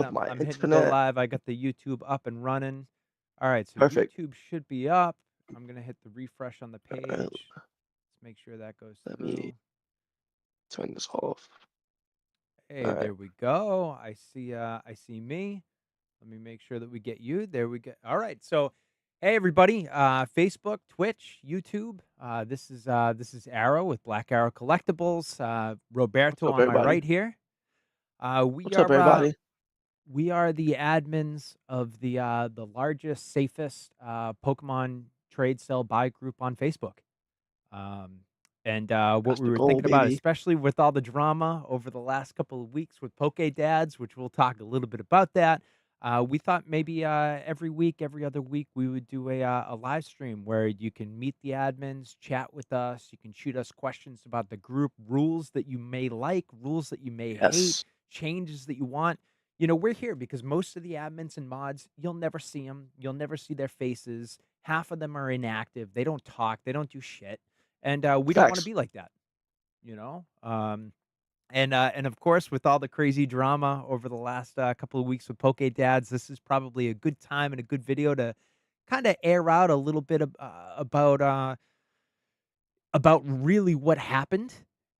with my I'm hitting go internet. live. I got the YouTube up and running. All right, so Perfect. YouTube should be up. I'm gonna hit the refresh on the Uh, page. Let's make sure that goes Let me through. turn this off. Hey, All right. there we go. I see me. Let me make sure that we get you. There we go. All right. So, hey everybody, Facebook, Twitch, YouTube. This is Arrow with Black Arrow Collectibles. What's Roberto up, on my everybody? right here. Uh, we What's up, are uh, everybody? we are the admins of the largest, safest Pokemon trade sell buy group on Facebook. Um, and what That's we the were goal, thinking about, baby. especially with all the drama over the last couple of weeks with Poke Dads, which we'll talk a little bit about that. We thought maybe every week, every other week, we would do a live stream where you can meet the admins, chat with us. You can shoot us questions about the group, rules that you may like, rules that you may hate, Yes. changes that you want. You know, we're here because most of the admins and mods, you'll never see them. You'll never see their faces. Half of them are inactive. They don't talk. They don't do shit, and we don't want to Facts. be like that, you know. And of course, with all the crazy drama over the last couple of weeks with Poke Dads, this is probably a good time and a good video to kind of air out a little bit about really what happened,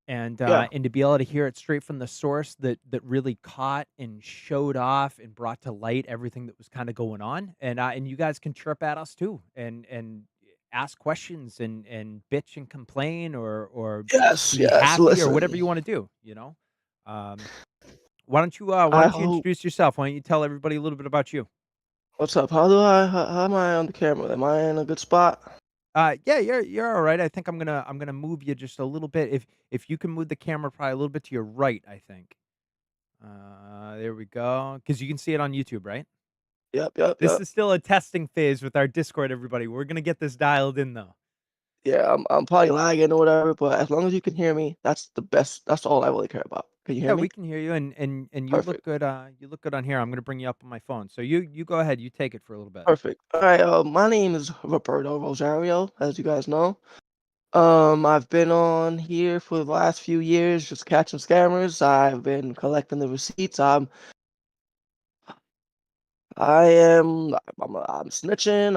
Yeah. and to be able to hear it straight from the source that really caught and showed off and brought to light everything that was kind of going on, and you guys can chirp at us too and ask questions and bitch and complain or Yes. be Yes. happy or whatever Listen. you want to do, you know. um why I don't you hope. introduce yourself? Why don't you tell everybody a little bit about you? What's up? How am I on the camera? Am I in a good spot? Yeah, you're all right. I think I'm gonna move you just a little bit. If you can move the camera probably a little bit to your right, I think. There we go. Because you can see it on YouTube, right? Yep. Yep. This Yep. is still a testing phase with our Discord, everybody. We're gonna get this dialed in though. Yeah. I'm probably lagging or whatever, but as long as you can hear me, that's the best. That's all I really care about. Can you Yeah, hear me? we can hear you, and you look Perfect. good. You look good on here. I'm gonna bring you up on my phone. So you go ahead. You take it for a little bit. Perfect. All right. My name is Roberto Rosario, as you guys know. I've been on here for the last few years, just catching scammers. I've been collecting the receipts. I'm snitching.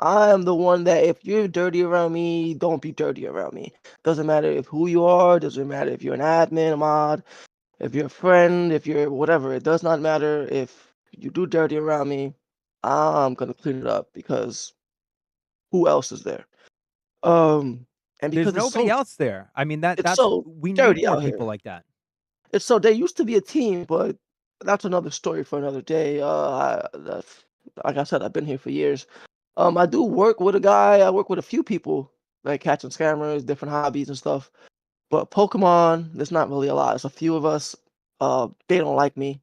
I am the one that if you're dirty around me, don't be dirty around me. Doesn't matter if who you are. Doesn't matter if you're an admin, a mod, if you're a friend, if you're whatever. It does not matter if you do dirty around me. I'm gonna clean it up because who else is there? Um, and There's because nobody else there. I mean it's that's so we need dirty more out people here. like that. It's so they used to be a team, but that's another story for another day. Like I said, I've been here for years. I do work with a guy. I work with a few people, like catching scammers, different hobbies and stuff. But Pokemon, there's not really a lot. It's a few of us. They don't like me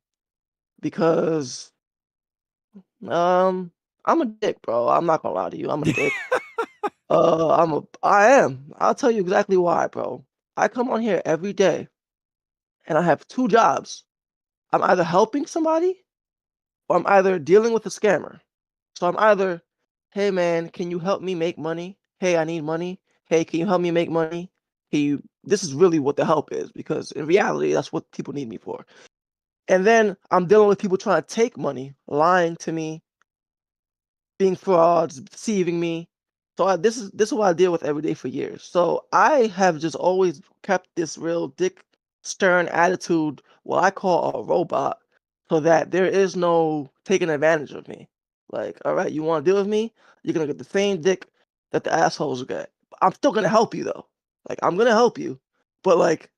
because um, I'm a dick, bro. I'm not gonna lie to you. I'm a dick. I am. I'll tell you exactly why, bro. I come on here every day, and I have two jobs. I'm either helping somebody or I'm either dealing with a scammer. So I'm either, hey man, can you help me make money? Hey, I need money. Hey, can you help me make money? Can you? This is really what the help is because in reality, that's what people need me for. And then I'm dealing with people trying to take money, lying to me, being frauds, deceiving me. So this is what I deal with every day for years. So I have just always kept this real dick stern attitude, what I call a robot, so that there is no taking advantage of me. Like, all right, you want to deal with me? You're gonna get the same dick that the assholes get. I'm still gonna help you though. Like, I'm gonna help you, but like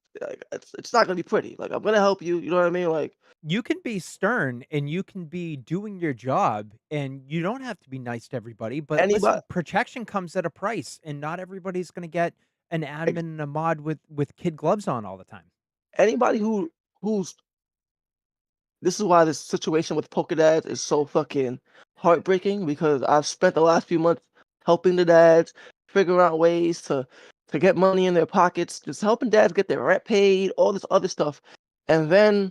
it's not gonna be pretty. Like, I'm gonna help you. You know what I mean? Like You can be stern and you can be doing your job and you don't have to be nice to everybody, but anybody, listen, protection comes at a price and not everybody's going to get an admin and a mod with kid gloves on all the time. anybody who's this is why this situation with Poké Dads is so fucking heartbreaking because I've spent the last few months helping the dads figure out ways to get money in their pockets, just helping dads get their rent paid, all this other stuff. And then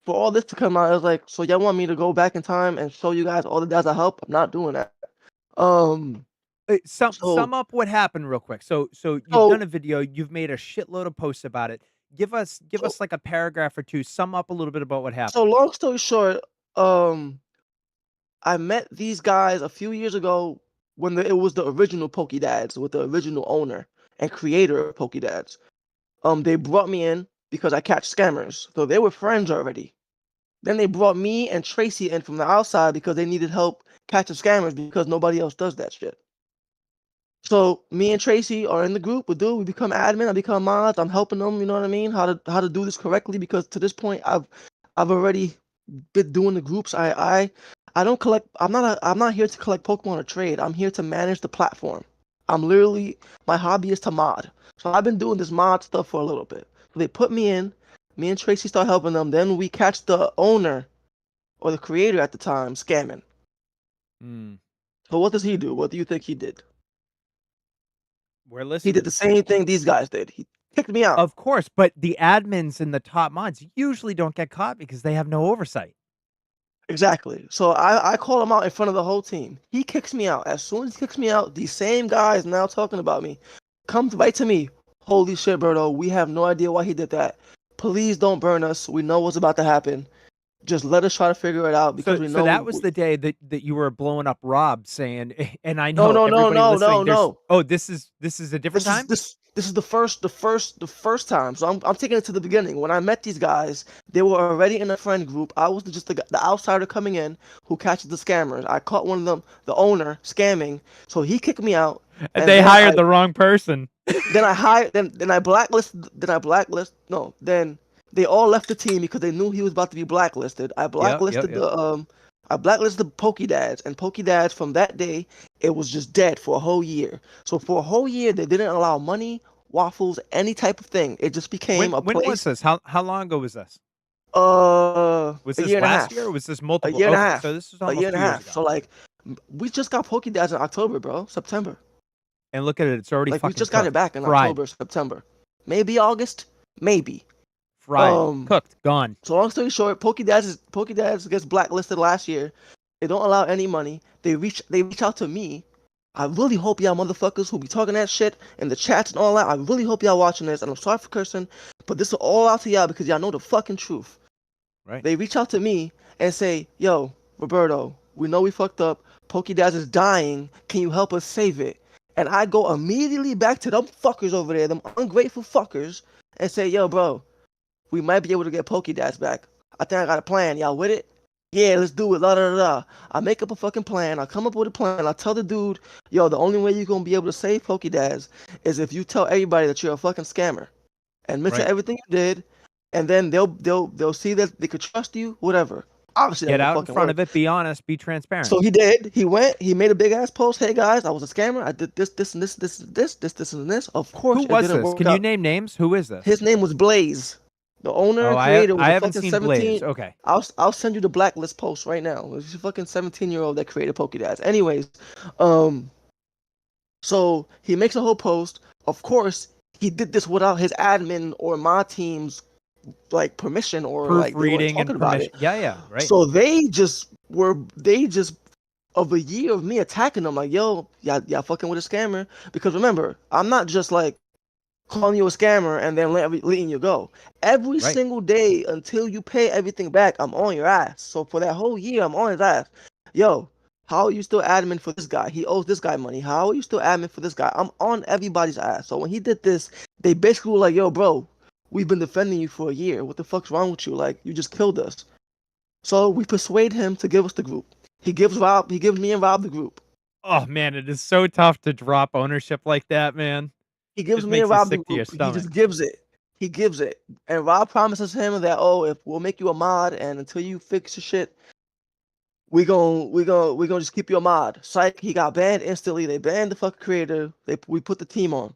for all this to come out, I was like, so y'all want me to go back in time and show you guys all the dads I help? I'm not doing that. Um, Sum so up what happened real quick. So you've done so a video, you've made a shitload of posts about it. Give us like a paragraph or two. Sum up a little bit about what So happened. long story short, um, I met these guys a few years ago when it was the original Pokédads with the original owner and creator of Pokédads. They brought me in because I catch scammers, so they were friends already. Then they brought me and Tracy in from the outside because they needed help catching scammers because nobody else does that shit. So me and Tracy are in the group. We become admin. I become mods. I'm helping them. You know what I mean? How to do this correctly because to this point I've already been doing the groups. I don't collect. I'm not here to collect Pokemon or trade. I'm here to manage the platform. I'm literally my hobby is to mod. So I've been doing this mod stuff for a little bit. So they put me in. Me and Tracy start helping them. Then we catch the owner or the creator at the time scamming. Mm, So what does he do? What do you think he did? we're He did listening. the same thing these guys did. He kicked me out. Of course, but the admins and the top mods usually don't get caught because they have no oversight. Exactly. So I call him out in front of the whole team. He kicks me out. As soon as he kicks me out, these same guys now talking about me comes right to me. Holy shit, Berto, we have no idea why he did that. Please don't burn us. We know what's about to happen. Just let us try to figure it out because So we so know that was the day that you were blowing up Rob saying, and I no know no no everybody no no listening, there's no. oh, this is a different This is time? this is the first time. So I'm taking it to the beginning. When I met these guys, they were already in a friend group. I was just the outsider coming in who catches the scammers. I caught one of them, the owner, scamming. So he kicked me out, and They hired the wrong person. then I hired then I blacklisted no then they all left the team because they knew he was about to be blacklisted. Yep, yep, yep. I blacklisted the Pokédads and Pokédads from that day it was just dead for a whole year. So for a whole year they didn't allow money, waffles, any type of thing. It just became a When was place this? How long ago was this? Was a this year and a last year half. or was this A multiple? year and a Okay, so half. this was A year almost and a 2 years half. ago. So like we just got Pokédads in October, bro. September. And look at it, it's already Like we fucking just got it cooked. back in Fried. October, September. Maybe August. Maybe. Fried. Um, Cooked. Gone. so long story short, Pokédads gets blacklisted last year. They don't allow any money. They reach out to me. I really hope y'all motherfuckers who be talking that shit in the chats and all that. I really hope y'all watching this, and I'm sorry for cursing, but this is all out to y'all because y'all know the fucking truth. Right. They reach out to me and say, "Yo, Roberto, we know we fucked up. Pokédads is dying. Can you help us save it?" And I go immediately back to them fuckers over there, them ungrateful fuckers, and say, "Yo, bro, we might be able to get Pokédads back. I think I got a plan. Y'all with it? Yeah, let's do it. La da da da. I make up a fucking plan. I come up with a plan. I tell the dude, yo, the only way you're gonna be able to save Pokédads is if you tell everybody that you're a fucking scammer and admit to Right. everything you did, and then they'll see that they could trust you, whatever. Obviously, that Get won't out in fucking front work. of it, be honest, be transparent. So he did. He went. He made a big ass post. Hey guys, I was a scammer. I did this, and this, and this. Of Who course, it was didn't this? work Can you out. name names? Who is this? His name was Blaze. The owner Oh, and creator was I a haven't fucking seen Blaze. 17. Okay. I'll send you the blacklist post right now. It was a fucking 17-year-old that created Pokédads. Anyways, um, so he makes a whole post. Of course, he did this without his admin or my team's like permission or like they weren't Proofreading and talking about permission. it. Yeah, yeah, right. So they just of a year of me attacking them like, yo, y'all fucking with a scammer. Because remember, I'm not just like calling you a scammer and then letting you go. Every Right. single day until you pay everything back, I'm on your ass. So for that whole year, I'm on his ass. Yo, how are you still admin for this guy? He owes this guy money. How are you still admin for this guy? I'm on everybody's ass. So when he did this, they basically were like, yo, bro, we've been defending you for a year. What the fuck's wrong with you? Like, you just killed us. So we persuade him to give us the group. He gives me and Rob the group. Oh man, it is so tough to drop ownership like that, man. He gives Just me and makes you Rob the sick to your group. He stomach. just gives it. He gives it. And Rob promises him that, oh, if we'll make you a mod and until you fix your shit, we gonna just keep you a mod. Psych, he got banned instantly. They banned the fucking creator. We put the team on.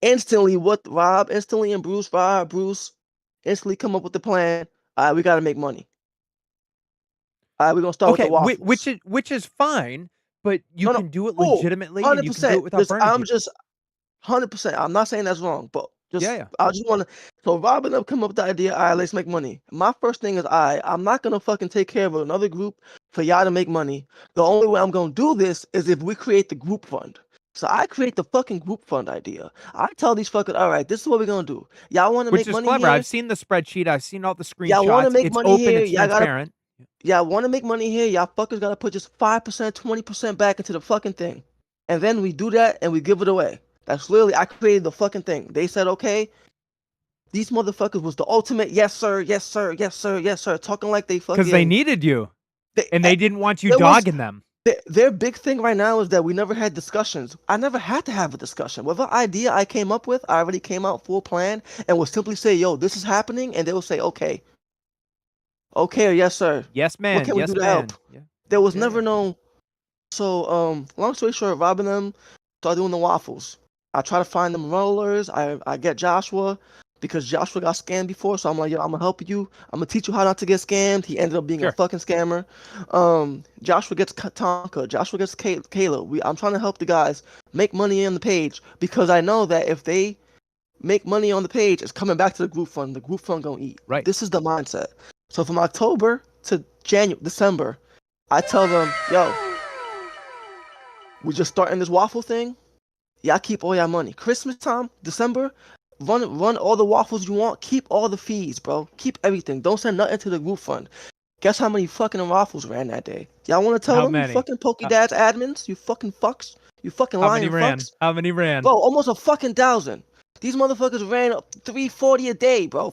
Instantly, what Rob instantly and Bruce instantly come up with the plan. All right, we gotta make money. All right, we're gonna start with the Okay, waffles. which is fine, but you No, no, can do it cool. legitimately and you can do it 100%. without burning I'm people. just 100%. I'm not saying that's wrong, but Yeah, just yeah. I just want to. So Rob and them come up with the idea. All right, let's make money. My first thing is I'm not gonna fucking take care of another group for y'all to make money. The only way I'm gonna do this is if we create the group fund. So I create the fucking group fund idea. I tell these fuckers, all right, this is what we're gonna do. Y'all want to Which make is money clever. here? I've seen the spreadsheet. I've seen all the Y'all want to screenshots. make It's money open. here? It's transparent. Y'all want to make money here? Y'all fuckers gotta put just 5%, 20% back into the fucking thing, and then we do that and we give it away. That's literally I created the fucking thing. They said okay. These motherfuckers was the ultimate yes sir, yes sir, yes sir, yes sir, talking like they Because they fucking needed you, they. and they didn't want you There was dogging them. their big thing right now is that we never had discussions. I never had to have a discussion. Whatever idea I came up with, I already came out full plan and would simply say, "Yo, this is happening," and they will say, "Okay, okay, or yes sir. Yes, What man. can we do Yes, to help?" man. Yeah. There was Yeah. Yeah. never no. So, long story short, robbing them, start doing the waffles. I try to find them rollers. I get Joshua because Joshua got scammed before. So I'm like, yo, I'm gonna help you. I'm gonna teach you how not to get scammed. He ended up being a Sure. fucking scammer. Joshua gets Tonka. Joshua gets Kayla. I'm trying to help the guys make money on the page because I know that if they make money on the page, it's coming back to the group fund. The group fund gonna eat. Right. This is the mindset. So from October to December, I tell them, yo, we just starting this waffle thing. Y'all keep all y'all money. Christmas time, December, run all the waffles you want. Keep all the fees, bro. Keep everything. Don't send nothing to the group fund. Guess how many fucking waffles ran that day? Y'all want to tell How them? You many? fucking How, PokeDads admins? You fucking fucks? You fucking how many lying ran? fucks? How many ran? Bro, almost a fucking thousand. These motherfuckers ran 340 a day, bro.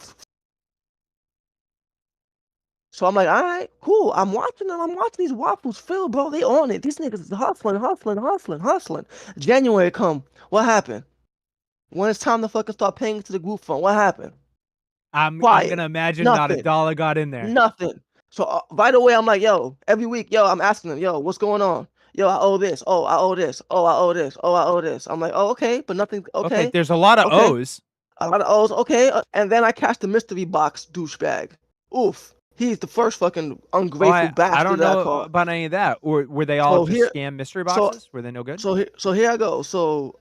So I'm like, all right, cool. I'm watching them. I'm watching these waffles fill, bro. They on it. These niggas is hustling, hustling, hustling, hustling. January come. What happened? When it's time to fucking start paying to the group fund, what happened? I'm Quiet. gonna imagine not a Nothing. dollar got in there. Nothing. So right away, I'm like, yo, every week, yo, I'm asking them, yo, what's going on? Yo, I owe this. Oh, I owe this. Oh, I owe this. Oh, I owe this. I'm like, oh, okay, but nothing. Okay, Okay, there's a lot of okay. O's. A lot of O's. Okay, and then I catch the mystery box douchebag. Oof. He's the first fucking Oh, ungrateful I bastard don't that I know caught. about any of that. Or were they all So just here, scam mystery so boxes? Were they no good? So here I go. So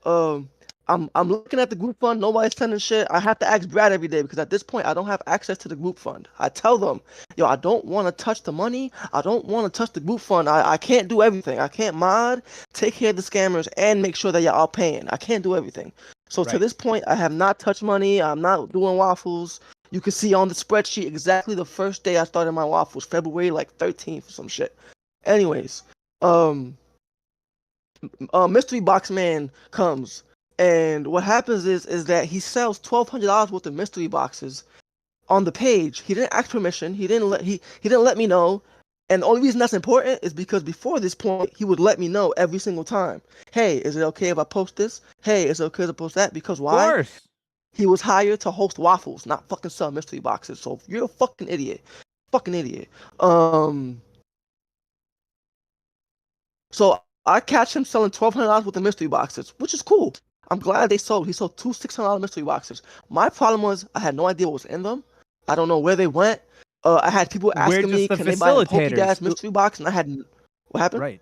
I'm looking at the group fund. Nobody's sending shit. I have to ask Brad every day because at this point I don't have access to the group fund. I tell them, yo, I don't want to touch the money. I don't want to touch the group fund. I can't do everything. I can't mod, take care of the scammers, and make sure that y'all are paying. I can't do everything. So to Right. this point, I have not touched money. I'm not doing waffles. You can see on the spreadsheet exactly the first day I started my waffles, February like 13th or some shit. Anyways, um mystery box man comes, and what happens is that he sells $1,200 worth of mystery boxes on the page. He didn't ask permission. He didn't let me know. And the only reason that's important is because before this point, he would let me know every single time. Hey, is it okay if I post this? Hey, is it okay if I post that? Because Of why? course. He was hired to host waffles, not fucking sell mystery boxes. So you're a fucking idiot. Fucking idiot. Um, So I catch him selling $1,200 worth of mystery boxes, which is cool. I'm glad they sold. He sold two $600 mystery boxes. My problem was I had no idea what was in them. I don't know where they went. I had people We're asking me, just the can they buy a facilitators. PokéDash mystery box? And I had, what happened? Right.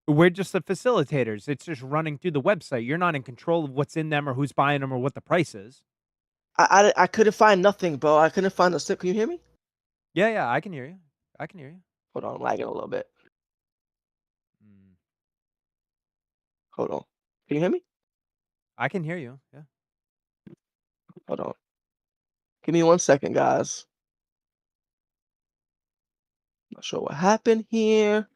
We're just the facilitators. It's just running through the website. You're not in control of what's in them or who's buying them or what the price is. I couldn't find nothing, bro. I couldn't find a sip. Can you hear me? Yeah, yeah, I can hear you. I can hear you. Hold on, I'm lagging a little bit. Mm, Hold on. Can you hear me? I can hear you. Yeah. Hold on. Give me 1 second, guys. Not sure what happened here.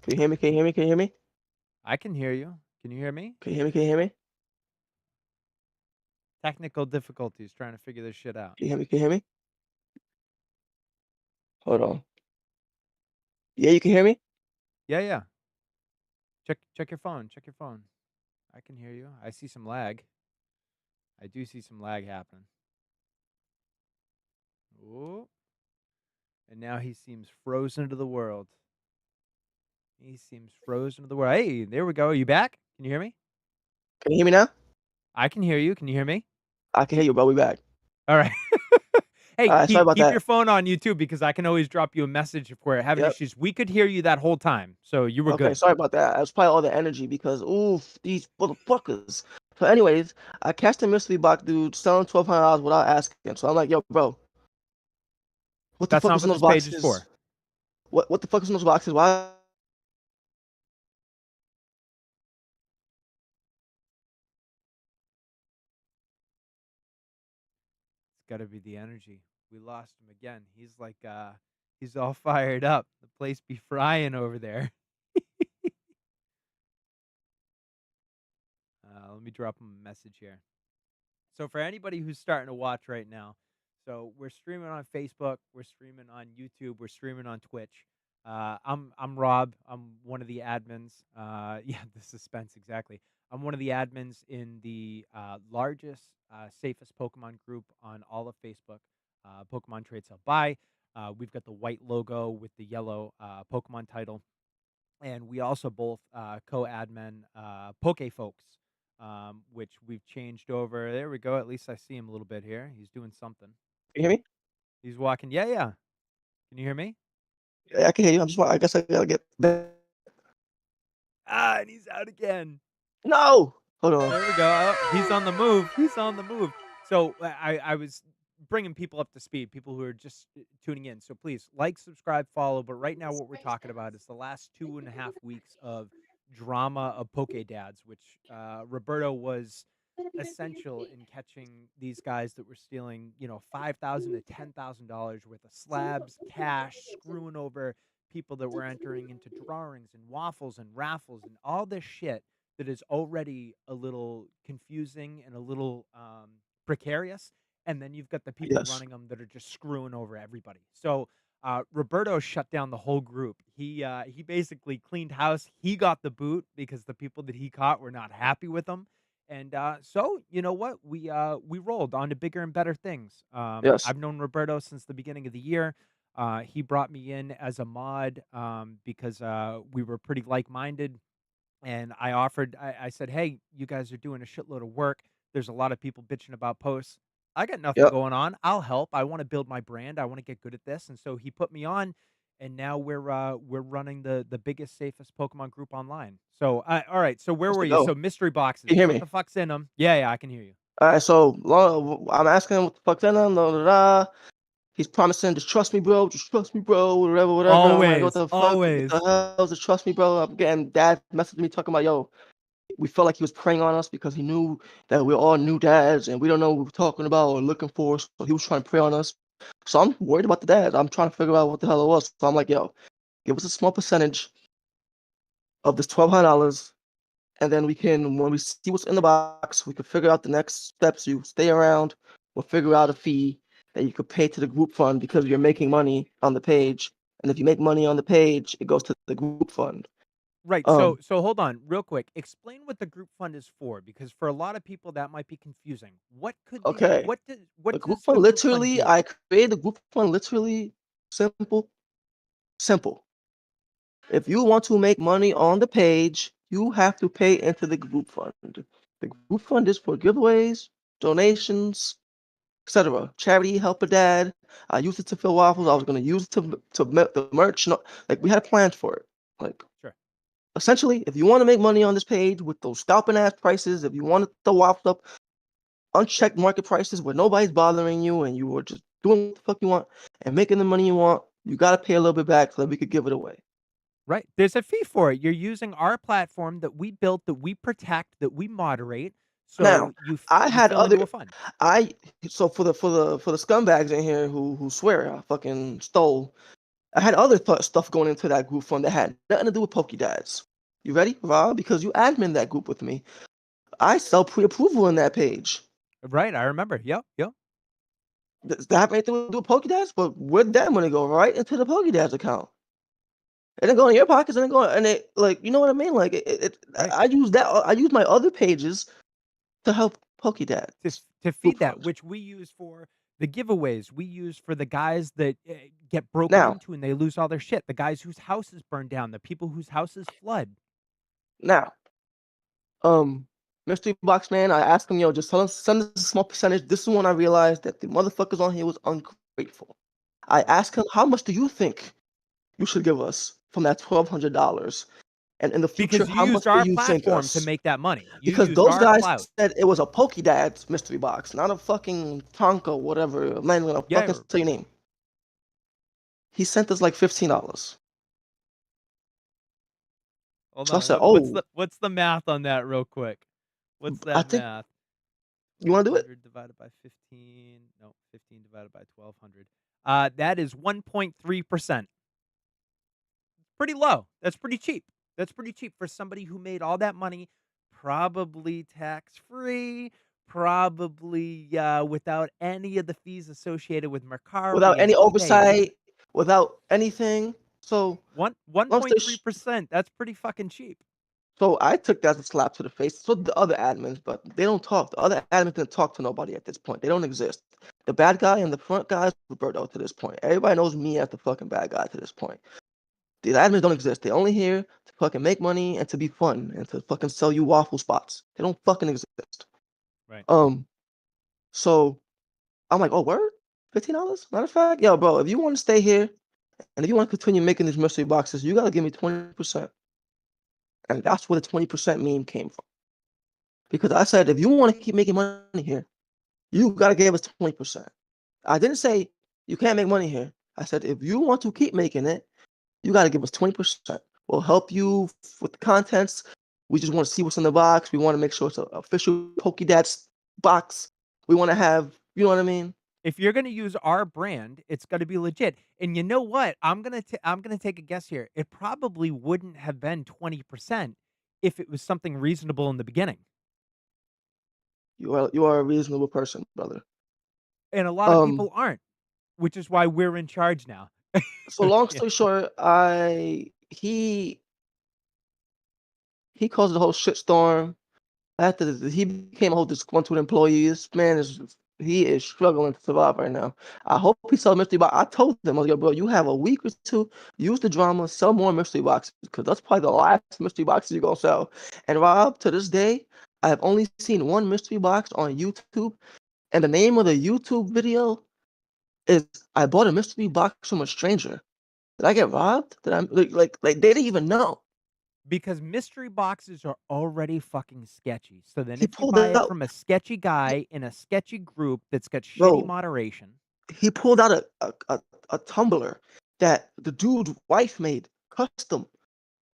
Can you hear me? Can you hear me? Can you hear me? I can hear you. Can you hear me? Can you hear me? Can you hear me? Technical difficulties trying to figure this shit out. Can you hear me? Can you hear me? Hold on. Yeah, you can hear me? Yeah, yeah. Check your phone. Check your phone. I can hear you. I see some lag. I do see some lag happening. Ooh. And now he seems frozen to the world. He seems frozen to the world. Hey, there we go. Are you back? Can you hear me? Can you hear me now? I can hear you. Can you hear me? I can hear you, bro. We back. All right. Hey, Alright, sorry keep about keep your that. phone on you too, because I can always drop you a message if we're having Yep. issues. We could hear you that whole time, so you were Okay, good. sorry about that. It was probably all the energy because oof, these motherfuckers. So anyways, I catch the mystery box dude selling $1,200 without asking. So I'm like, yo, bro, what the That's fuck not is in what those this page is boxes? for. What the fuck is in those boxes? Why It's gotta be the energy. We lost him again. He's like, he's all fired up. The place be frying over there. Let me drop him a message here. So for anybody who's starting to watch right now, so we're streaming on Facebook, we're streaming on YouTube, we're streaming on Twitch. I'm Rob. I'm one of the admins. Yeah, the suspense exactly. I'm one of the admins in the largest, safest Pokemon group on all of Facebook. Pokemon Trade Sell Buy. We've got the white logo with the yellow Pokemon title, and we also both co-admin Poke Folks, which we've changed over. There we go. At least I see him a little bit here. He's doing something. can you hear me? He's walking. Yeah, yeah. Can you hear me? Yeah, I can hear you. I guess I gotta get back. Ah, and he's out again. No! Hold on. There we go. Oh, he's on the move. He's on the move. So I was bringing people up to speed, people who are just tuning in. So please like, subscribe, follow. But right now, what we're talking about is the last 2.5 weeks of drama of Poke Dads, which Roberto was essential in catching these guys that were stealing, $5,000 to $10,000 worth of slabs, cash, screwing over people that were entering into drawings and waffles and raffles and all this shit that is already a little confusing and a little precarious. And then you've got the people Yes. running them that are just screwing over everybody. So Roberto shut down the whole group. He basically cleaned house. He got the boot because the people that he caught were not happy with him. And so you know what, we rolled on to bigger and better things. Yes. I've known Roberto since the beginning of the year. He brought me in as a mod because we were pretty like minded, and I said, "Hey, you guys are doing a shitload of work. There's a lot of people bitching about posts. I got nothing Yep. going on. I'll help. I want to build my brand. I want to get good at this." And so he put me on, and now we're running the biggest, safest Pokemon group online. So, all right. So where Supposed were to you? go. So mystery Can boxes. you hear What me? the fuck's in them? Yeah, yeah, I can hear you. Alright, so I'm asking him what the fuck's in them, da, da, da. He's promising, just trust me, bro, whatever, whatever. I'm like, what Always, the fuck? What the always. hell? Just trust me, bro. I'm getting dad messaging me talking about, yo, we felt like he was preying on us because he knew that we're all new dads and we don't know what we're talking about or looking for. So he was trying to prey on us. So I'm worried about the dads. I'm trying to figure out what the hell it was. So I'm like, yo, give us a small percentage of this $1,200, and then we can, when we see what's in the box, we can figure out the next steps. You stay around, we'll figure out a fee that you could pay to the group fund because you're making money on the page. And if you make money on the page, it goes to the group fund. Right. So Um, so hold on real quick. Explain what the group fund is for, because for a lot of people that might be confusing. okay. What The group does the fund group fund literally, do? I created the group fund literally simple, simple. If you want to make money on the page, you have to pay into the group fund. The group fund is for giveaways, donations, etc. Charity, help a dad. I used it to fill waffles. I was gonna use it to the merch. No, like we had plans for it. Like Sure. essentially, if you want to make money on this page with those scalping ass prices, if you want to throw waffles up unchecked market prices where nobody's bothering you and you are just doing what the fuck you want and making the money you want, you gotta pay a little bit back so that we could give it away. Right. There's a fee for it. You're using our platform that we built, that we protect, that we moderate. Now, So I you had fill into other a fund. I so for the scumbags in here who swear I fucking stole. I had other stuff going into that group fund that had nothing to do with Pokedads. You ready, Rob? Because you admin that group with me. I sell pre-approval in that page. Right. I remember. Yep. Yep. Does that have anything to do with Pokedads? But where'd that money go? Right into the Pokedads account. It didn't go in your pockets. It didn't go, and it like you know what I mean. Like Right. I use that. I use my other pages to help Pokedads To group feed that, funds. which we use for the giveaways, we use for the guys that get broken Now, into and they lose all their shit, the guys whose houses burn down, the people whose houses flood. now, um, mystery box man. I asked him, yo, just send us a small percentage. This is when I realized that the motherfuckers on here was grateful. I asked him, "How much do you think you should give us from that $1,200? And in the future, Because you how much used do our you think platform to us?" make that money. You Because used those our guys clout. said it was a Pokédad mystery box, not a fucking Tonka, whatever. I'm not even gonna fucking Yeah. say your name. He sent us like $15. Hold So I on. said, What's "Oh, the math on that real quick? What's I that think math? you want to do it." 1,200 divided by 15. No, 15 divided by 1,200. That is 1.3%. Pretty low. That's pretty cheap. That's pretty cheap for somebody who made all that money, probably tax free, probably without any of the fees associated with Without Mercari and any Poke. oversight, without anything. So One long point story three percent. That's pretty fucking cheap. so I took that as a slap to the face. So did the other admins, but they don't talk. The other admins didn't talk to nobody at this point. They don't exist. The bad guy and the front guy is Roberto to this point. Everybody knows me as the fucking bad guy to this point. The admins don't exist. They're only here to fucking make money and to be fun and to fucking sell you waffle spots. They don't fucking exist. Right. Um, so I'm like, oh, word? $15? Matter of fact, yo, bro, if you want to stay here and if you want to continue making these mystery boxes, you gotta give me 20%. And that's where the 20% meme came from. Because I said, if you want to keep making money here, you gotta give us 20%. I didn't say you can't make money here. I said, if you want to keep making it, you gotta give us 20%. We'll help you with the contents. We just want to see what's in the box. We want to make sure it's an official Pokédex box. We want to have, you know what I mean? If you're gonna use our brand, it's gotta be legit. And you know what? I'm gonna take a guess here. It probably wouldn't have been 20% if it was something reasonable in the beginning. You are a reasonable person, brother. And a lot of Um, people aren't, which is why we're in charge now. so long Yeah. story short, he caused the whole shitstorm. After he became a whole disgruntled employee. This man he is struggling to survive right now. I hope he sells mystery box. I told him, I was like, bro, you have a week or two. Use the drama, sell more mystery boxes because that's probably the last mystery boxes you're gonna sell. And Rob, to this day, I have only seen one mystery box on YouTube, and the name of the YouTube video is "I bought a mystery box from a stranger." Did I get robbed? Did I like they didn't even know? Because mystery boxes are already fucking sketchy. So then He if you pulled buy it it out, from a sketchy guy in a sketchy group that's got shitty bro. moderation. He pulled out a tumbler that the dude's wife made custom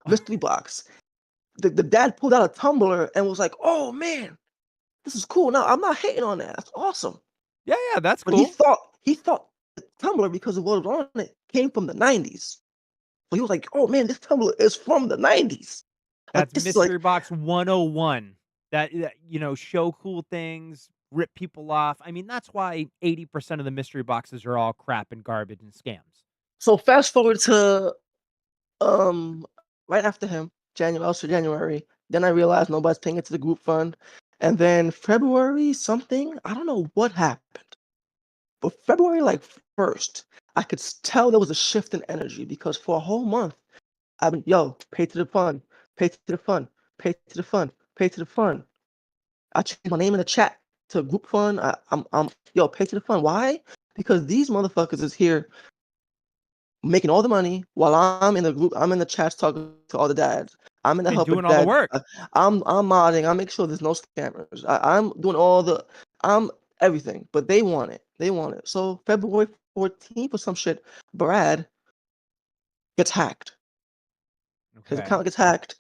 mystery box. The dad pulled out a tumbler and was like, "Oh man, this is cool." Now I'm not hating on that. That's awesome. Yeah, yeah, that's But he cool. thought he thought the tumbler because of what was on it came from the '90s. So he was like, "Oh man, this tumbler is from the '90s. Like That's this is like." mystery box 101. That show cool things, rip people off. I mean, that's why 80% of the mystery boxes are all crap and garbage and scams. So fast forward to um right after him, January, also January. Then I realized nobody's paying into the group fund. And then February something, I don't know what happened. But February like 1st, I could tell there was a shift in energy because for a whole month, I've been, yo, pay to the fund, pay to the fund, pay to the fund, pay to the fund. I changed my name in the chat to group fund. Yo, pay to the fund. Why? Because these motherfuckers is here making all the money while I'm in the group. I'm in the chats talking to all the dads. I'm in the And helper doing all the dad. work. I'm modding. I make sure there's no scammers. I'm doing all the I'm everything. But they want it. They want it. So February 14th or some shit, Brad gets hacked. His Okay. account gets hacked.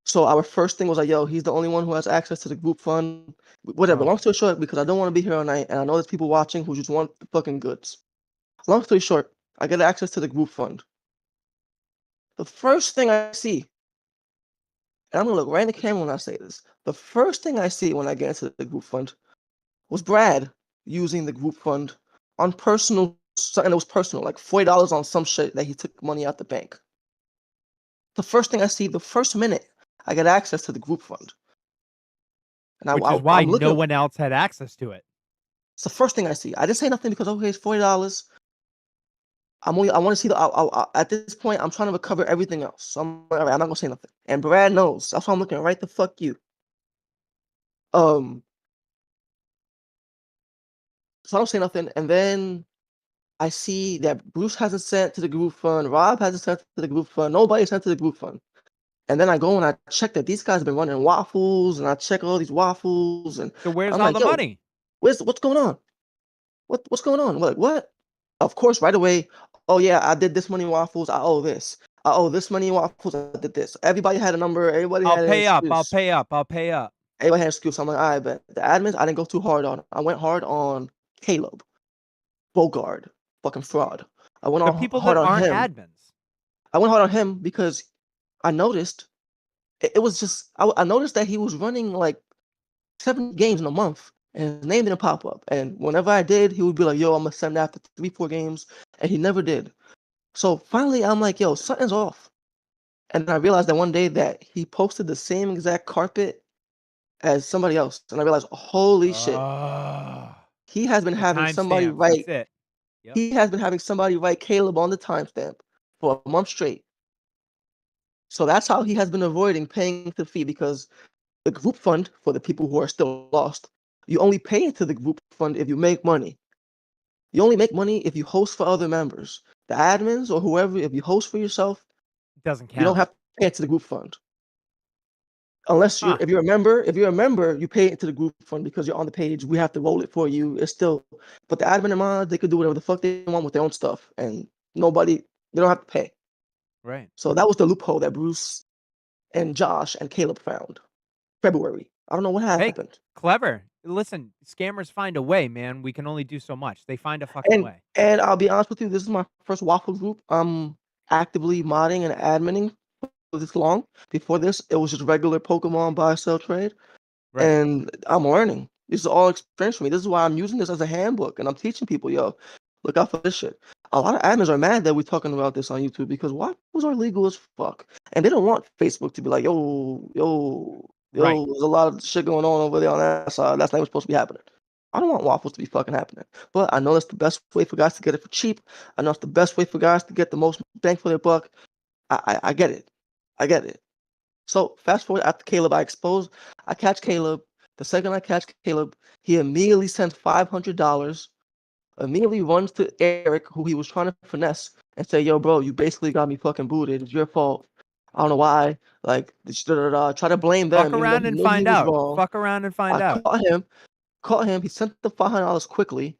So our first thing was like, yo, he's the only one who has access to the group fund. Whatever. Oh, Long story short, because I don't want to be here all night, and I know there's people watching who just want the fucking goods. Long story short, I get access to the group fund. The first thing I see, and I'm gonna look right in the camera when I say this. The first thing I see when I get into the group fund was Brad using the group fund on personal something that was personal, like $40 on some shit that he took money out the bank. The first thing I see, the first minute I get access to the group fund, and which is why I'm no looking. one else had access to it. It's the first thing I see. I didn't say nothing because okay, it's $40. I want to see at this point. I'm trying to recover everything else. So I'm not gonna say nothing. And Brad knows. That's why I'm looking right the fuck you. Um, so I don't say nothing. And then I see that Bruce hasn't sent to the group fund, Rob hasn't sent to the group fund, nobody sent to the group fund. And then I go and I check that these guys have been running waffles, and I check all these waffles, and So where's I'm all like, the yo, money? what's going on? What's going on? We're like, what? Of course, right away. Oh yeah, I did this many waffles. I owe this. I owe this many waffles. I did this. Everybody had a number. Everybody I'll had an pay up, I'll excuse. pay up, I'll pay up. Everybody had an excuse. I'm like, all right, but the admins, I didn't go too hard on. I went hard on Caleb, Bogard, fucking fraud. I went The on people hard that on aren't him. admins. I went hard on him because I noticed it was just I noticed that he was running like 7 games in a month, and his name didn't pop up. And whenever I did, he would be like, "Yo, I'm gonna send after 3, 4 games," and he never did. So finally, I'm like, "Yo, something's off." And I realized that one day that he posted the same exact carpet as somebody else, and I realized, holy shit, Oh, he has been the having somebody timestamps, that's write. it. Yep, He has been having somebody write Caleb on the timestamp for a month straight. So that's how he has been avoiding paying the fee because the group fund for the people who are still lost, you only pay into the group fund if you make money. You only make money if you host for other members. The admins or whoever, if you host for yourself, doesn't you don't count. have to pay into the group fund. Unless Huh, if you're a member, you pay into the group fund because you're on the page. We have to roll it for you. It's still, but the admin and mods, they could do whatever the fuck they want with their own stuff, and nobody, they don't have to pay. right. So that was the loophole that Bruce and Josh and Caleb found. February. I don't know what Hey, happened. clever. Listen, scammers find a way, man. We can only do so much. They find a fucking And way. and I'll be honest with you, this is my first waffle group. I'm actively modding and adminning for this long. Before this, it was just regular Pokemon buy sell trade, Right. and I'm learning. This is all experience for me. This is why I'm using this as a handbook, and I'm teaching people, yo, look out for this shit. A lot of admins are mad that we're talking about this on YouTube because waffles are legal as fuck, and they don't want Facebook to be like, Right. there's a lot of shit going on over there on that side. That's not what's supposed to be happening. I don't want waffles to be fucking happening. But I know that's the best way for guys to get it for cheap. I know it's the best way for guys to get the most bang for their buck. I get it. I get it. So fast forward after Caleb, I catch Caleb. The second I catch Caleb, he immediately sends $500, immediately runs to Eric, who he was trying to finesse, and say, yo, bro, you basically got me fucking booted. It's your fault. I don't know why. Like, try to blame Fuck them, even though around he and knew he find was out. wrong. Fuck around and find I out. caught him. He sent the $500 quickly.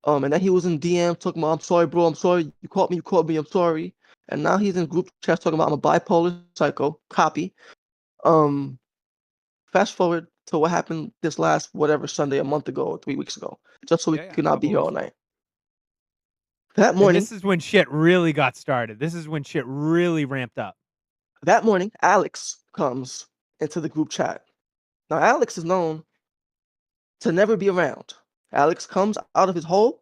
And then he was in DM talking about, I'm sorry, bro, I'm sorry, you caught me, I'm sorry. And now he's in group chats talking about I'm a bipolar psycho, copy. Um, Fast forward to what happened this last whatever Sunday, a month ago or 3 weeks ago, just so we Yeah, yeah, could a not be couple here all weeks ago. night. That And morning, this is when shit really got started. This is when shit really ramped up. Alex comes into the group chat. Now, Alex is known to never be around. Alex comes out of his hole.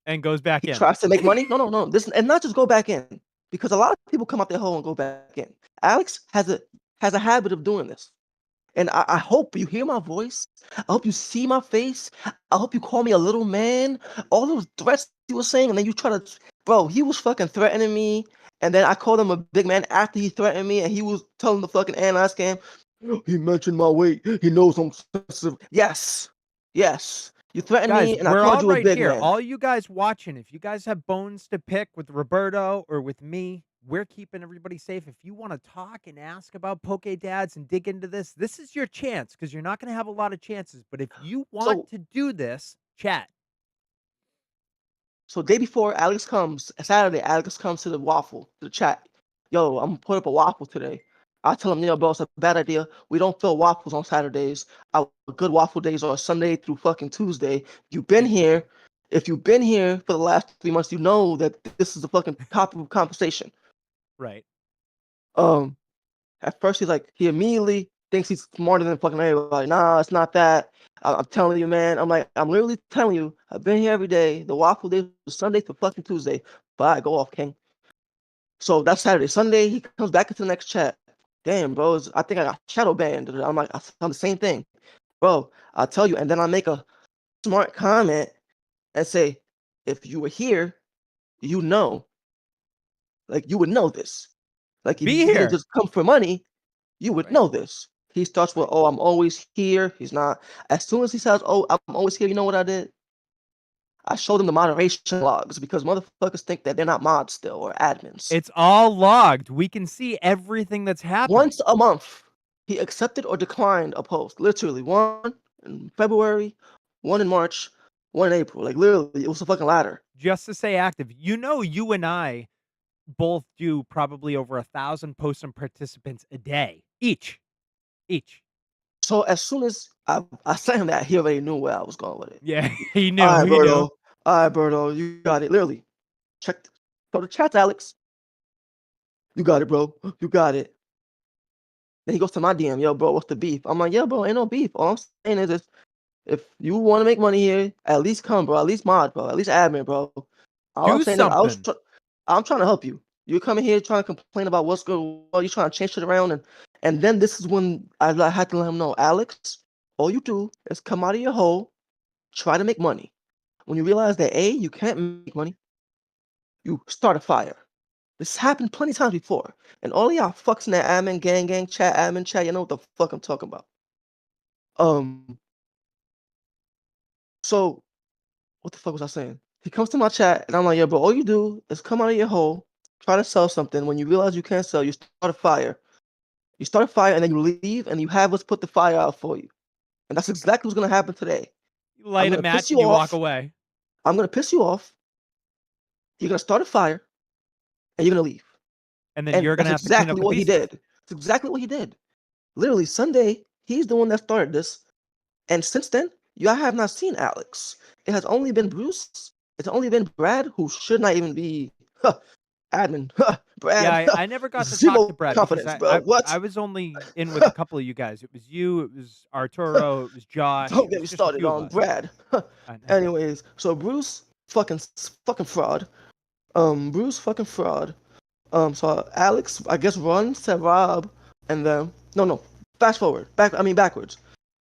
And goes back He in. tries to make money. No, no, no. This and not just go back in because a lot of people come out their hole and go back in. Alex has a habit of doing this. And I hope you hear my voice. I hope you see my face. I hope you call me a little man. All those threats he was saying, and then you try to, bro, he was fucking threatening me. And then I called him a big man after he threatened me, and he was telling the fucking anti-scam. He mentioned my weight. He knows I'm sensitive. Yes. Yes. You threatened Guys, me, and I we're called all you a right big here. man. All you guys watching, if you guys have bones to pick with Roberto or with me, we're keeping everybody safe. If you want to talk and ask about Poke Dads and dig into this, this is your chance because you're not going to have a lot of chances. But if you want So to do this, chat. So day before Alex comes, Saturday, Alex comes to the waffle, to the chat. Yo, I'm gonna put up a waffle today. I tell him, yo, bro, it's a bad idea. We don't fill waffles on Saturdays. Our good waffle days are Sunday through fucking Tuesday. You've been here. Interesting. If you've been here for the last 3 months, you know that this is a fucking topic of conversation. Right. Um, at first he's like, he immediately thinks he's smarter than fucking everybody. Nah, it's not that. I'm telling you, man. I'm like, I'm literally telling you. I've been here every day. The waffle day was Sunday to fucking Tuesday. Bye, go off, King. So that's Saturday. Sunday, he comes back into the next chat. Damn, bro, I think I got shadow banned. I'm like, I'm the same thing, bro. I'll tell you, and then I make a smart comment and say, if you were here, you know, like you would know this. Like if Be you didn't here. just come for money, you would Right. know this. He starts with, Right. "Oh, I'm always here." He's not. As soon as he says, "Oh, I'm always here," you know what I did? I show them the moderation logs because motherfuckers think that they're not mods still or admins. It's all logged. We can see everything that's happening. Once a month, he accepted or declined a post. Literally, one in February, one in March, one in April. Like literally, it was a fucking ladder. Just to stay active. You and I both do probably over 1,000 posts and participants a day. Each. So as soon as I sent him that, he already knew where I was going with it. Yeah, he All knew, right, he knew. Berto. All right, Berto, you got it. Literally, check. So the chat, Alex. You got it, bro. You got it. Then he goes to my DM, yo, bro, what's the beef? I'm like, yeah, bro, ain't no beef. All I'm saying is if you want to make money here, at least come, bro. At least mod, bro. At least admin, bro. All I'm Do saying is something. I'm trying to help you. You're coming here trying to complain about what's going on. You're trying to change shit around. And then this is when I had to let him know, Alex, all you do is come out of your hole, try to make money. When you realize that, A, you can't make money, you start a fire. This happened plenty of times before. And all of y'all fucks in that admin chat, you know what the fuck I'm talking about. Um, so what the fuck was I saying? He comes to my chat and I'm like, yeah, bro, all you do is come out of your hole, try to sell something. When you realize you can't sell, you start a fire. You start a fire and then you leave and you have us put the fire out for you. And that's exactly what's gonna happen today. You I'm light a gonna piss match you and you walk off. away. I'm gonna piss you off. You're gonna start a fire and you're gonna leave. And then And you're that's gonna have to clean up exactly the what he pieces. did. It's exactly what he did. Literally, Sunday, he's the one that started this. And since then, you have not seen Alex. It has only been Bruce. It's only been Brad, who should not even be admin. Yeah, Brad, I never got to talk to zero Brad because confidence, I, bro. I What? I was only in with a couple of you guys. It was you, it was Arturo, it was Josh, Don't it get was me just a started few of on us. Brad. I know. Anyways, so Bruce, fucking fraud. Bruce, fucking fraud. So Alex, I guess, runs to Rob, and then no, fast forward, backwards.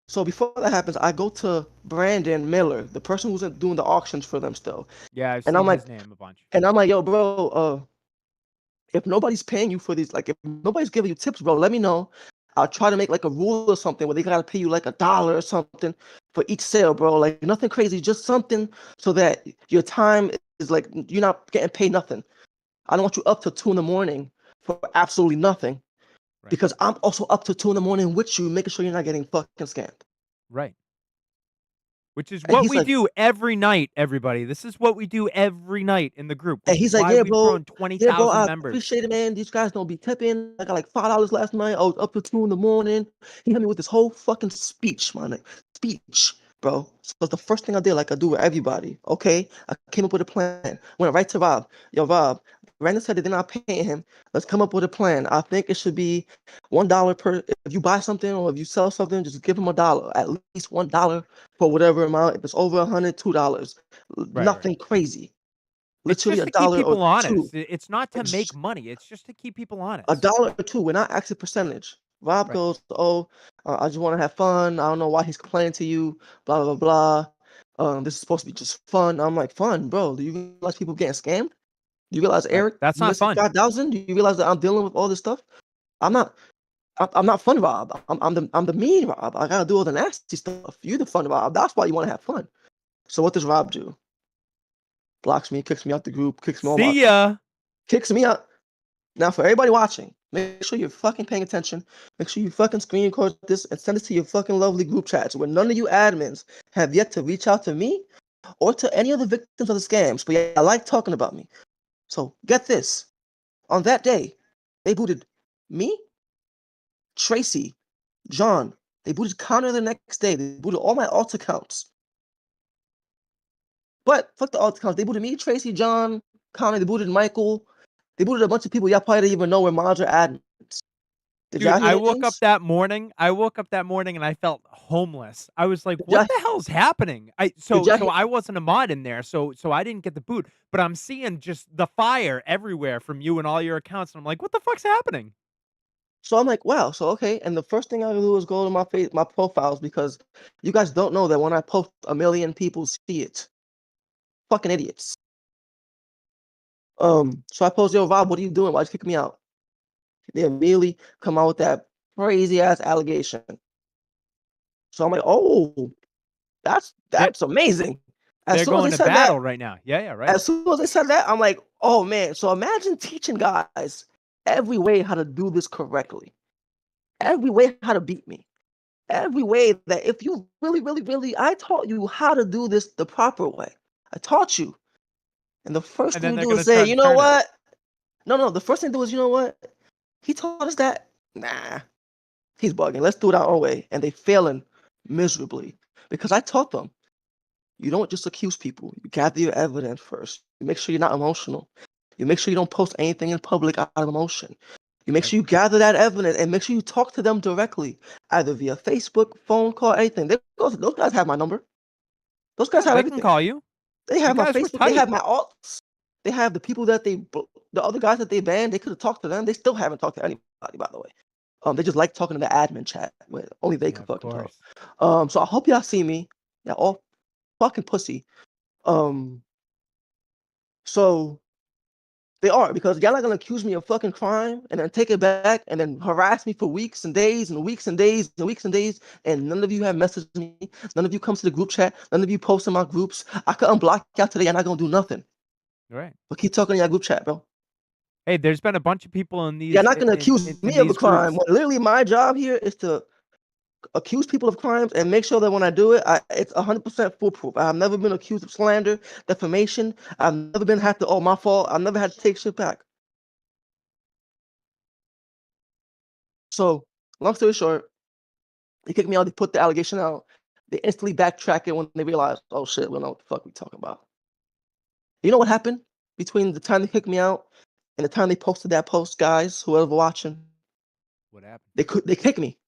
So before that happens, I go to Brandon Miller, the person who's doing the auctions for them still, Yeah, I've and I'm seen like, his name a bunch. yo, bro, if nobody's paying you for these, like if nobody's giving you tips, bro, let me know. I'll try to make like a rule or something where they gotta pay you like $1 or something for each sale, bro. Like nothing crazy, just something so that your time is like you're not getting paid nothing. I don't want you up till 2 in the morning for absolutely nothing Right. because I'm also up till 2 in the morning with you, making sure you're not getting fucking scammed. Right. Which is And what he's we like, do every night, everybody. This is what we do every night in the group, which is why we've grown yeah, bro, 20,000 I members. appreciate it, man. These guys don't be tipping. I got like $5 last night. I was up till 2 in the morning. He hit me with this whole fucking speech, man. Speech, bro. So the first thing I did, like I do with everybody, okay? I came up with a plan. Went right to Rob. Yo, Rob, Brandon said that they're not paying him. Let's come up with a plan. I think it should be $1 per. If you buy something or if you sell something, just give him $1. At least $1 for whatever amount. If it's over 100, $2. Right. Nothing crazy. It's Literally just a to keep dollar or people honest. two. It's not to make It's money. It's just to keep people a honest. dollar or two. We're not actually percentage. Rob Right. goes, oh, I just want to have fun. I don't know why he's complaining to you. Blah blah blah. This is supposed to be just fun. I'm like, fun, bro. Do you realize people getting scammed? Do you realize Right. Eric That's not missing fun. 5,000? Do you realize that I'm dealing with all this stuff? I'm not. I'm not fun, Rob. I'm the mean Rob. I gotta do all the nasty stuff. You the fun Rob. That's why you want to have fun. So what does Rob do? Blocks me, kicks me out the group, See ya. kicks me out. Now, for everybody watching, make sure you're fucking paying attention. Make sure you fucking screen record this and send it to your fucking lovely group chats where none of you admins have yet to reach out to me or to any of the victims of the scams. But yeah, I like talking about me. So get this. On that day, they booted me, Tracy, John. They booted Connor the next day. They booted all my alt accounts. But fuck the alt accounts. They booted me, Tracy, John, Connor. They booted Michael. They booted a bunch of people y'all probably didn't even know were mods or admins. Did Dude, y'all hear I their woke up names? that morning. I woke up that morning and I felt homeless. I was like, Did "What y'all, the hell's happening?" I did so y'all so hear? I wasn't a mod in there, so I didn't get the boot. But I'm seeing just the fire everywhere from you and all your accounts, and I'm like, "What the fuck's happening?" So I'm like, wow, so okay. And the first thing I do is go to my profiles because you guys don't know that when I post, a million people see it. Fucking idiots. So I post, yo, Rob, what are you doing? Why'd you kick me out? They immediately come out with that crazy ass allegation. So I'm like, oh, That that's amazing. As They're soon as going they to said that, battle right now. Yeah, yeah, right. as soon as they said that, I'm like, oh man. So imagine teaching guys every way how to do this correctly, every way how to beat me, every way that if you really, really, really, I taught you how to do this the proper way. I taught you. And the first And thing then you they're do is gonna say, try to you know turn it. what? No, no, the first thing to do is, you know what? He taught us that. Nah, he's bugging. Let's do it our own way. And they failing miserably because I taught them. You don't just accuse people. You gather your evidence first. You make sure you're not emotional. You make sure you don't post anything in public out of emotion. You make Right. sure you gather that evidence and make sure you talk to them directly, either via Facebook, phone call, anything. Those guys have my number. Those guys Yeah, have they can everything. call you. They You have my guys were Facebook. They tight. have my alts. They have the people that the other guys that they banned. They could have talked to them. They still haven't talked to anybody, by the way. They just like talking to the admin chat where only they Yeah, can of fucking talk. course. So I hope y'all see me. Yeah, all fucking pussy. Um, so they are because y'all not gonna accuse me of fucking crime and then take it back and then harass me for weeks and days and weeks and days and weeks and days. And none of you have messaged me. None of you come to the group chat. None of you post in my groups. I could unblock y'all today. You're not gonna do nothing. Right. But keep talking in your group chat, bro. Hey, there's been a bunch of people in You're these not gonna accuse in me of a these crime. groups. When literally my job here is to accuse people of crimes and make sure that when I do it, it's 100% foolproof. I've never been accused of slander, defamation. I've never been had to, oh, my fault. I've never had to take shit back. So, long story short, they kicked me out. They put the allegation out. They instantly backtrack it when they realize, oh shit, we don't know what the fuck we talking about. You know what happened between the time they kicked me out and the time they posted that post, guys? Whoever watching, What happened? they kicked me.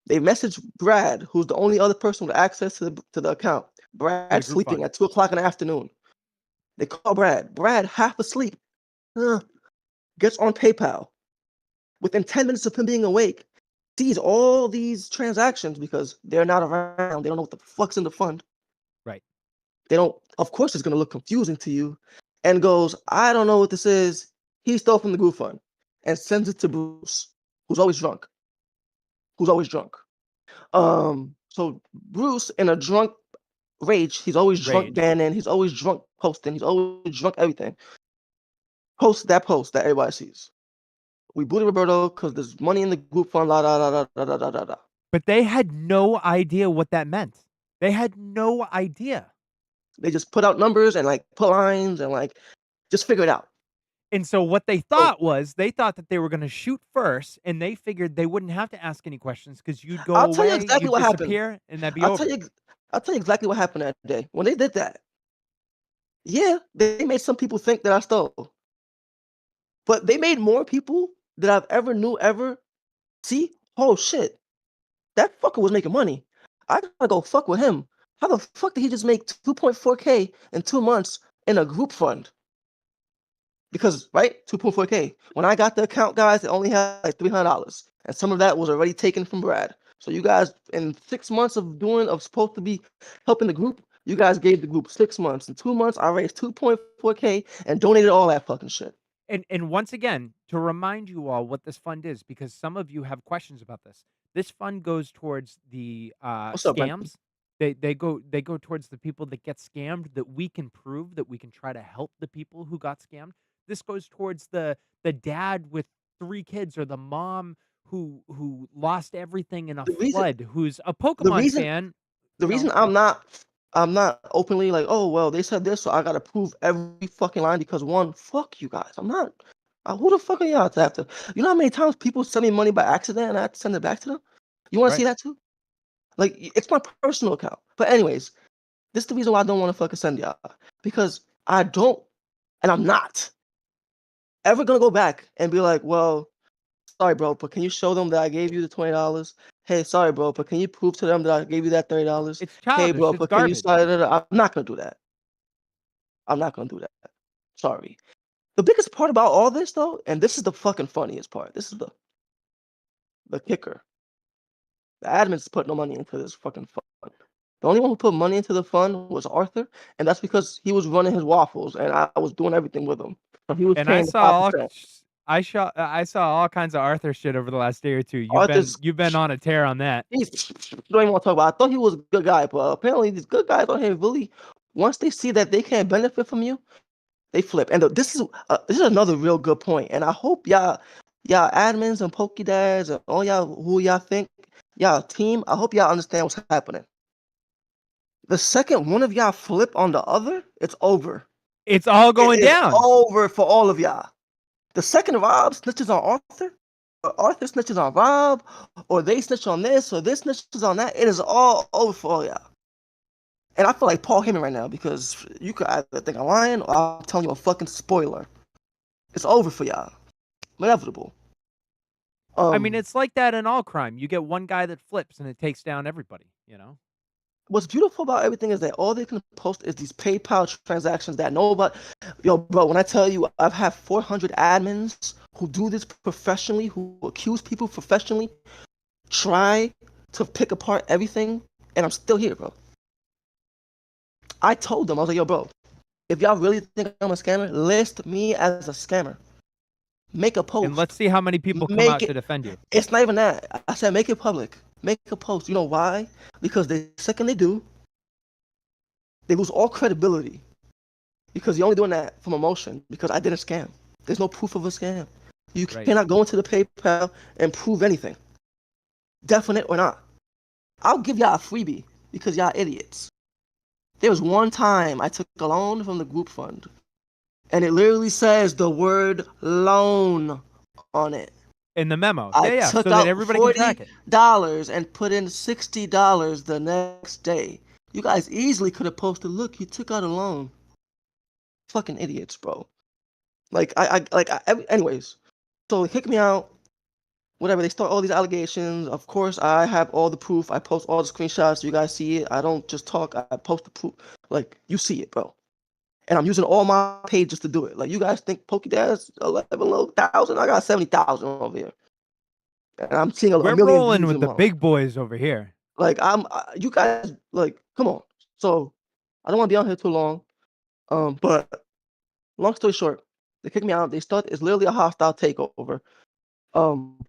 They messaged Brad, who's the only other person with access to the account. To the Brad's group sleeping fund. at 2 o'clock in the afternoon. They call Brad. Brad, half asleep, gets on PayPal. Within 10 minutes of him being awake, sees all these transactions because they're not around. They don't know what the fuck's in the fund. Right. They don't, of course, it's going to look confusing to you. And goes, I don't know what this is. He stole from the group fund and sends it to Bruce, who's always drunk. Who's always drunk. So Bruce, in a drunk rage, he's always drunk Rage. banning, he's always drunk posting, he's always drunk everything. Post that everybody sees. We booted Roberto because there's money in the group fund, la da da da da da da da. But they had no idea what that meant. They had no idea. They just put out numbers and like put lines and like just figure it out. And so what they So thought was they thought that they were gonna shoot first, and they figured they wouldn't have to ask any questions because 'cause you'd go I'll tell you away, exactly you'd what happened. disappear, and that'd be I'll tell over. you I'll tell you exactly what happened that day. When they did that, yeah, they made some people think that I stole. But they made more people that I've ever knew ever see, oh shit, that fucker was making money. I gotta go fuck with him. How the fuck did he just make 2.4K in 2 months in a group fund? Because, right, 2.4K. When I got the account, guys, it only had like $300. And some of that was already taken from Brad. So you guys, in 6 months of supposed to be helping the group, you guys gave the group 6 months. In 2 months, I raised 2.4K and donated all that fucking shit. And once again, to remind you all what this fund is, because some of you have questions about this. This fund goes towards the What's up, Brenton? scams. They go towards the people that get scammed that we can prove that we can try to help the people who got scammed. This goes towards the dad with 3 kids or the mom who lost everything in a The reason, flood, who's a the Pokemon reason fan, the you reason know. I'm not openly like, oh well, they said this, so I gotta prove every fucking line because one, fuck you guys. I'm not. Who the fuck are y'all to have to? You know how many times people send me money by accident and I have to send it back to them? You want to see Right. that too? Like it's my personal account. But anyways, this is the reason why I don't want to fucking send y'all because I don't, and I'm not ever gonna go back and be like, well, sorry, bro, but can you show them that I gave you the $20? Hey, sorry, bro, but can you prove to them that I gave you that $30? It's Hey, childish, bro, it's but can you garbage. sign it? I'm not gonna do that. I'm not gonna do that. Sorry. The biggest part about all this, though, and this is the fucking funniest part. This is the kicker. The admins put no money into this fucking fund. The only one who put money into the fund was Arthur, and that's because he was running his waffles, and I was doing everything with him. So he was And I paying the saw five all percent. I saw all kinds of Arthur shit over the last day or 2. Arthur's You've been on a tear on that. he's don't even want to talk about. I thought he was a good guy, but apparently these good guys on here really Once they see that they can't benefit from you, they flip. And this is another real good point. And I hope y'all admins and Pokedads and all y'all who y'all think y'all team. I hope y'all understand what's happening. The second one of y'all flip on the other, it's over. It's all It going is down. over for all of y'all. The second Rob snitches on Arthur, or Arthur snitches on Rob, or they snitch on this, or this snitches on that, it is all over for all y'all. And I feel like Paul Heyman right now because you could either think I'm lying or I'm telling you a fucking spoiler. It's over for y'all. Inevitable. I mean, Um, it's like that in all crime. You get one guy that flips and it takes down everybody, you know? what's beautiful about everything is that all they can post is these PayPal transactions that nobody. Yo, bro, when I tell you I've had 400 admins who do this professionally, who accuse people professionally, try to pick apart everything, and I'm still here, bro. I told them, I was like, yo, bro, if y'all really think I'm a scammer, list me as a scammer. Make a And let's post. see how many people come Make out to it. defend you. It's not even that. I said make it public. Make a post. You know why? Because the second they do, they lose all credibility. Because you're only doing that from emotion. Because I didn't scam. There's no proof of a scam. You Right. cannot go into the PayPal and prove anything, definite or not. I'll give y'all a freebie because y'all idiots. There was one time I took a loan from the group fund, and it literally says the word loan on it. In the memo. I Yeah, yeah. took So that out everybody can track it. $40 and put in $60 the next day. You guys easily could have posted, look, you took out a loan. Fucking idiots, bro. Anyways. So they kick me out. Whatever. They start all these allegations. Of course, I have all the proof. I post all the screenshots. You guys see it. I don't just talk. I post the proof. Like you see it, bro. And I'm using all my pages to do it. Like you guys think Pokédex 11,000? I got 70,000 over here. And I'm seeing a We're million rolling views with a the month. big boys over here. Like you guys, like, come on. So I don't want to be on here too long. But long story short, they kick me out. They start. It's literally a hostile takeover. Um,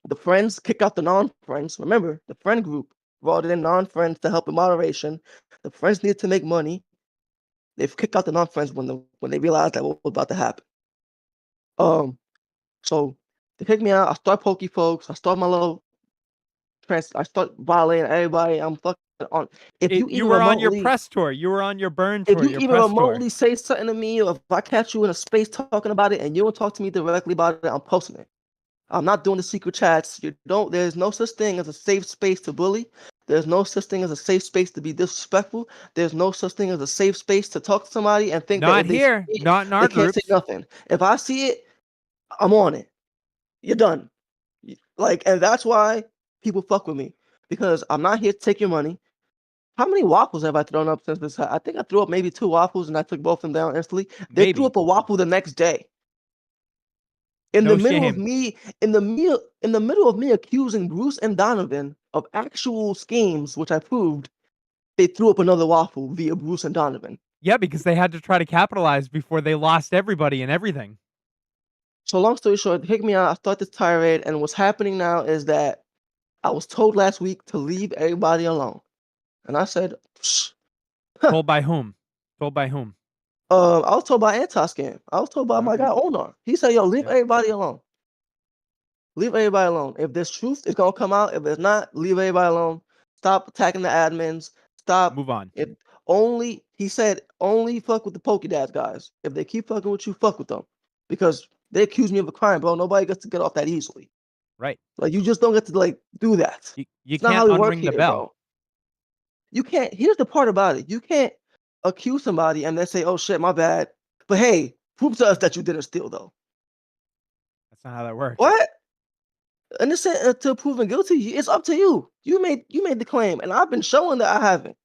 the friends kick out the non-friends. Remember, the friend group brought in non-friends to help in moderation. The friends needed to make money. They've kicked out the non-friends when they realized that what was about to happen. So they kick me out. I start pokey folks. I start my little I start violating everybody. I'm fucking on. If you You even were on your remotely press tour. You were on your burn if tour, you your even press tour. remotely say something to me, or if I catch you in a space talking about it and you don't talk to me directly about it, I'm posting it. I'm not doing the secret chats. There's no such thing as a safe space to bully. There's no such thing as a safe space to be disrespectful. There's no such thing as a safe space to talk to somebody and think that Not if they see here. it, Not in they our can't say groups. nothing. If I see it, I'm on it. You're done. Like, and that's why people fuck with me. Because I'm not here to take your money. How many waffles have I thrown up since this? I think I threw up maybe 2 waffles and I took both of them down instantly. They threw Maybe. up a waffle the next day. In the No middle of shame. me, in the middle of me accusing Bruce and Donovan of actual schemes, which I proved, they threw up another waffle via Bruce and Donovan. Yeah, because they had to try to capitalize before they lost everybody and everything. So long story short, kick me out. I start this tirade, and what's happening now is that I was told last week to leave everybody alone, and I said, Psh. Told by whom? Told by whom? I was told by Anti-Scam. I was told by my Okay. guy Onar. He said, "Yo, leave Yep. everybody alone. Leave everybody alone. If there's truth, it's gonna come out. If it's not, leave everybody alone. Stop attacking the admins. Stop. Move on. If only he said only fuck with the Pokédex guys. If they keep fucking with you, fuck with them, because they accuse me of a crime, bro. Nobody gets to get off that easily. Right. Like you just don't get to like do that. You It's not how can't we work unring the here, bell. bro. You can't. Here's the part about it. You can't accuse somebody and then say, "Oh shit, my bad." But hey, prove to us that you didn't steal, though. That's not how that works. What? Innocent until proven guilty. It's up to you. You made the claim, and I've been showing that I haven't.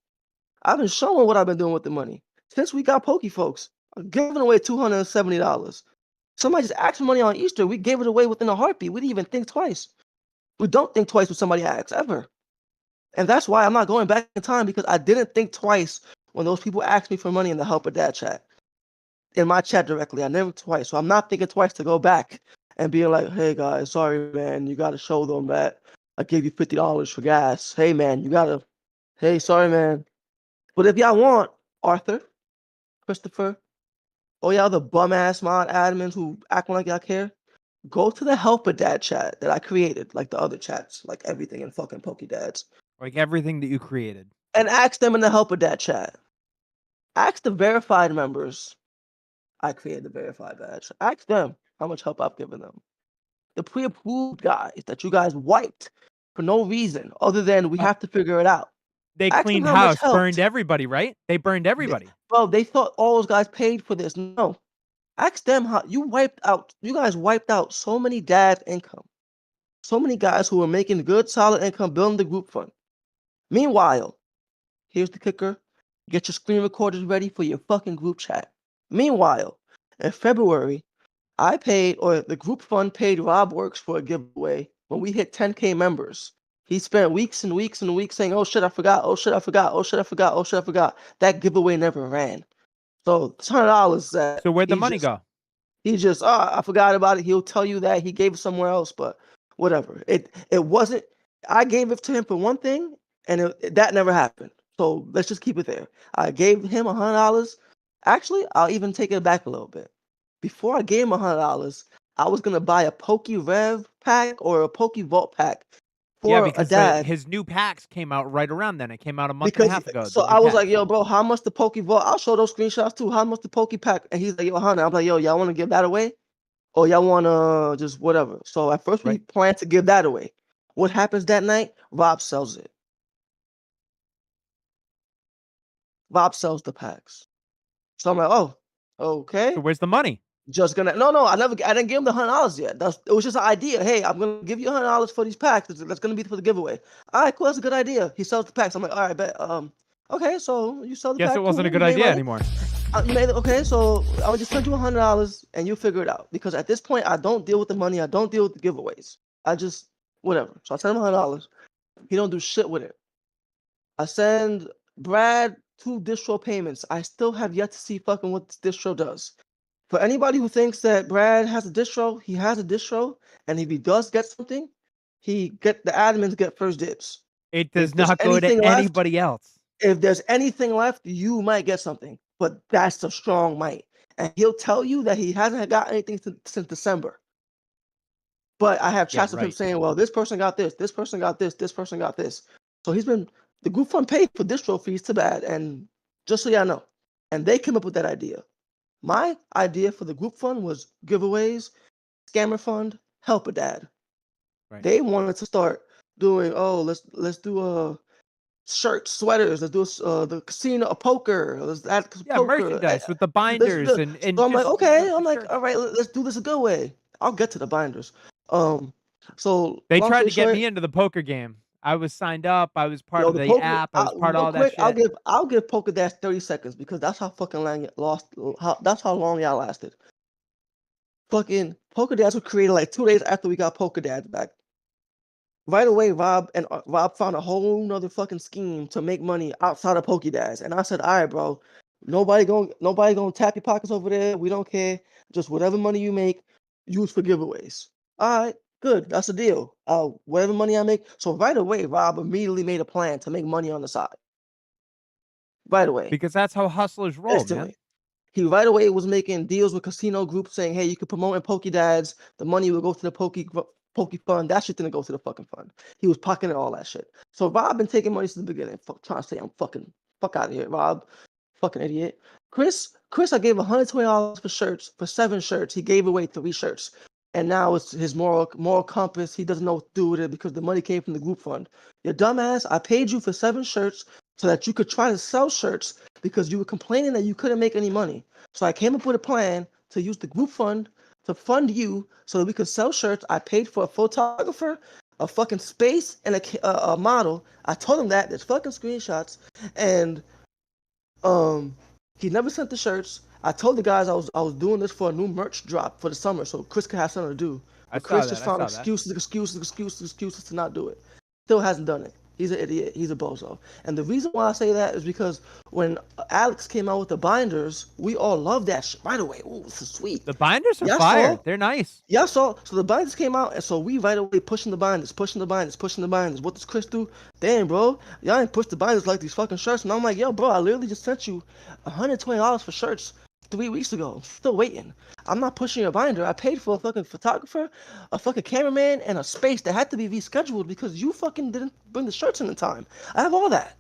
I've been showing what I've been doing with the money since we got Pokey folks. I'm giving away $270. Somebody just asked for money on Easter. We gave it away within a heartbeat. We didn't even think twice. We don't think twice when somebody asks ever, and that's why I'm not going back in time because I didn't think twice when those people asked me for money in the help of dad chat. In my chat directly. I never twice. So I'm not thinking twice to go back and being like, hey guys, sorry man, you gotta show them that I gave you $50 for gas. Hey man, hey, sorry man. But if y'all want, Arthur, Christopher, all y'all the bum ass mod admins who acting like y'all care, go to the helper dad chat that I created, like the other chats, like everything in fucking Pokedads, Like everything that you created. and ask them in the helper dad chat. Ask the verified members. I created the verified badge. Ask them how much help I've given them. The pre-approved guys that you guys wiped for no reason other than we Oh, have to figure it out. they Ask them cleaned how much house, burned helped. everybody, right? They burned everybody. Bro, they thought all those guys paid for this. No. Ask them how you guys wiped out so many dads' income. So many guys who were making good, solid income building the group fund. Meanwhile, here's the kicker. Get your screen recorders ready for your fucking group chat. Meanwhile, in February, I paid, or the group fund paid Rob Works for a giveaway when we hit 10K members. He spent weeks and weeks and weeks saying, oh shit, I forgot, oh shit, I forgot, oh shit, I forgot, oh shit, I forgot. That giveaway never ran. So $100 that So where'd the money go? he just, I forgot about it. He'll tell you that he gave it somewhere else, but whatever. It wasn't, I gave it to him for one thing, and that never happened. So let's just keep it there. I gave him $100. Actually, I'll even take it back a little bit. Before I gave him $100, I was gonna buy a Poke Rev pack or a Poke Vault pack Yeah, for a because dad. his new packs came out right around then. It came out a month and a Because half ago, the so new I was like, packs. yo, bro, how much the Poke Vault? I'll show those screenshots too. How much the Poke pack? And he's like, yo, 100. I'm like, yo, y'all want to give that away? Or y'all want to just whatever? So at first we Right. planned to give that away. What happens that night? Rob sells it. Rob sells the packs. So I'm like, oh, So okay. where's the money? Just gonna no, I didn't give him the $100 yet. It was just an idea. Hey, I'm gonna give you $100 for these packs. That's gonna be for the giveaway. All right, cool. That's a good idea. He sells the packs. I'm like, all right, bet. Okay, so you sell the Guess it pack. wasn't a Cool. good You made idea money. anymore. You made it. Okay, so I'll just send you $100 and you figure it out. Because at this point, I don't deal with the money. I don't deal with the giveaways. I just whatever. So I send him $100. He don't do shit with it. I send Brad 2 distro payments. I still have yet to see fucking what this distro does. For anybody who thinks that Brad has a distro, he has a distro, and if he does get something, the admins get first dibs. It does If there's not go to anything left, anybody else. you might get something. But that's a strong might. And he'll tell you that he hasn't got anything since December. But I have Yeah, chats of him right. saying, well, this person got this person got this person got this. So the group fund paid for distro fees to Bad, and just so y'all know. And they came up with that idea. My idea for the group fund was giveaways, scammer fund, help a dad. Right. They wanted to start doing, oh, let's do shirts, sweaters, let's do the casino, a poker, let's add Yeah, poker. merchandise with the binders and So I'm like, just okay, I'm the like, shirts. all right, let's do this a good way. I'll get to the binders. Um, so They long tried story to get short, me into the poker game. I was signed up. I was part yo, of the the poker, app. I was part of real all that quick, shit. I'll give Poker Dash 30 seconds because that's how fucking that's how long y'all lasted. Fucking Poker Dads were created like 2 days after we got Poker Dads back. Right away, Rob found a whole nother fucking scheme to make money outside of Pokedads. And I said, all right, bro, nobody gonna tap your pockets over there. We don't care. Just whatever money you make, use for giveaways. All right, good. That's the deal. Whatever money I make. So right away, Rob immediately made a plan to make money on the side. Right away. Because that's how hustlers roll, man. Instantly. He right away was making deals with casino groups saying, hey, you could promote in Pokedads. The money will go to the Poke Fund. That shit didn't go to the fucking fund. He was pocketing all that shit. So Rob been taking money since the beginning. Trying to say I'm fucking fuck out of here, Rob. Fucking idiot. Chris, I gave $120 for shirts, for 7 shirts. He gave away 3 shirts. And now it's his moral compass. He doesn't know what to do with it because the money came from the group fund. Your dumbass, I paid you for 7 shirts so that you could try to sell shirts because you were complaining that you couldn't make any money. So I came up with a plan to use the group fund to fund you so that we could sell shirts. I paid for a photographer, a fucking space, and a model. I told him that. There's fucking screenshots. And he never sent the shirts. I told the guys I was doing this for a new merch drop for the summer so Chris could have something to do. I But saw Chris that. just I found saw that. excuses to not do it. Still hasn't done it. He's an idiot. He's a bozo. And the reason why I say that is because when Alex came out with the binders, we all loved that shit right away. Ooh, this is sweet. The binders are Y'all fire. saw, They're nice. y'all saw. So the binders came out, and so we right away pushing the binders, pushing the binders, pushing the binders. What does Chris do? Damn, bro, y'all ain't push the binders like these fucking shirts. And I'm like, yo, bro, I literally just sent you $120 for shirts 3 weeks ago. I'm still waiting. I'm not pushing your binder. I paid for a fucking photographer, a fucking cameraman, and a space that had to be rescheduled because you fucking didn't bring the shirts in time. I have all that.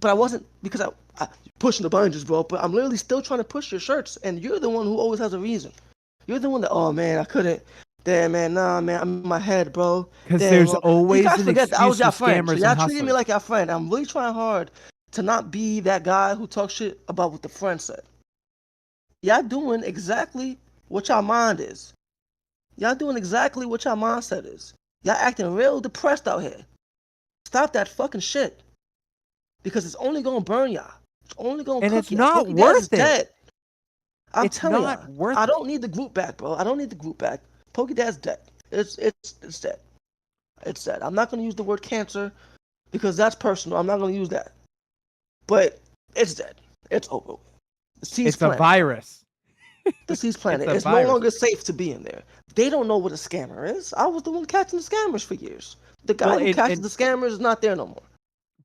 But I wasn't because I pushing the binders, bro. But I'm literally still trying to push your shirts, and you're the one who always has a reason. You're the one that, oh man, I couldn't. Damn, man, nah, man, I'm in my head, bro. Because Damn, there's bro. You always guys an forget that I was excuse for your friend, so scammers and y'all treating me hustlers. like your friend. I'm really trying hard to not be that guy who talks shit about what the friend said. Y'all doing exactly what y'all mind is. Y'all doing exactly what y'all mindset is. Y'all acting real depressed out here. Stop that fucking shit. Because it's only gonna burn y'all. It's only gonna And cook it's y'all. not Pokey Daz is worth it. dead. I'm It's telling not y'all. worth I it. don't need the group back, bro. I don't need the group back. Pokey Dad's dead. It's dead. It's dead. I'm not gonna use the word cancer because that's personal. I'm not gonna use that. But it's dead. It's over. The seed's It's a planted, bro. virus. The seed's It's planted. a It's no virus. longer safe to be in there. They don't know what a scammer is. I was the one catching the scammers for years. The Well, guy who catches and the scammers is not there no more.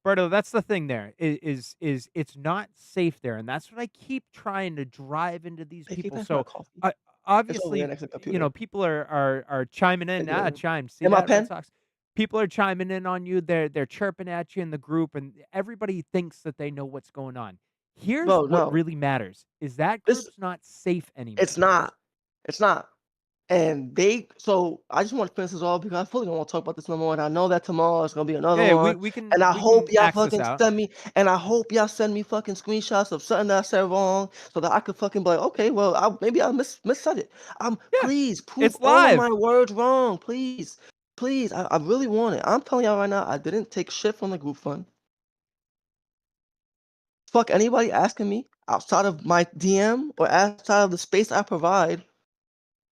Berto, that's the thing there is it's not safe there, and that's what I keep trying to drive into these Hey, can you people. pass my So, coffee? It's over there obviously, next to the computer. people are chiming in. Thank you. Chime. See And my that, Red pen? Sox? People are chiming in on you. They're chirping at you in the group, and everybody thinks that they know what's going on. Here's Bro, what no. really matters: is that This group's not safe it's anymore. not. It's not. And so I just want to finish this off because I fully don't want to talk about this no more. And I know that tomorrow is gonna be another Yeah, one. And I we hope can y'all axe this fucking out. send me and I hope y'all send me fucking screenshots of something that I said wrong so that I could fucking be like, okay, well, maybe I missaid it. Yeah, Please prove it's all of live. my words wrong. Please. Please. I really want it. I'm telling y'all right now, I didn't take shit from the group fund. Fuck anybody asking me outside of my DM or outside of the space I provide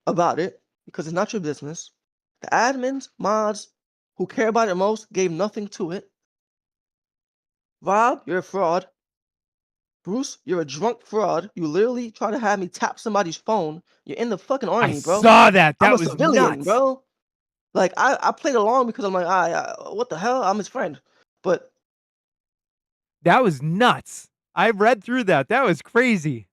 about it because it's not your business. The admins, mods who care about it most gave nothing to it. Rob, you're a fraud. Bruce, you're a drunk fraud. You literally try to have me tap somebody's phone. You're in the fucking I army, bro. saw that. I'm That a was civilian, nuts. bro. Like I played along because I'm like, what the hell? I'm his friend. But That was nuts. I read through that. That was crazy.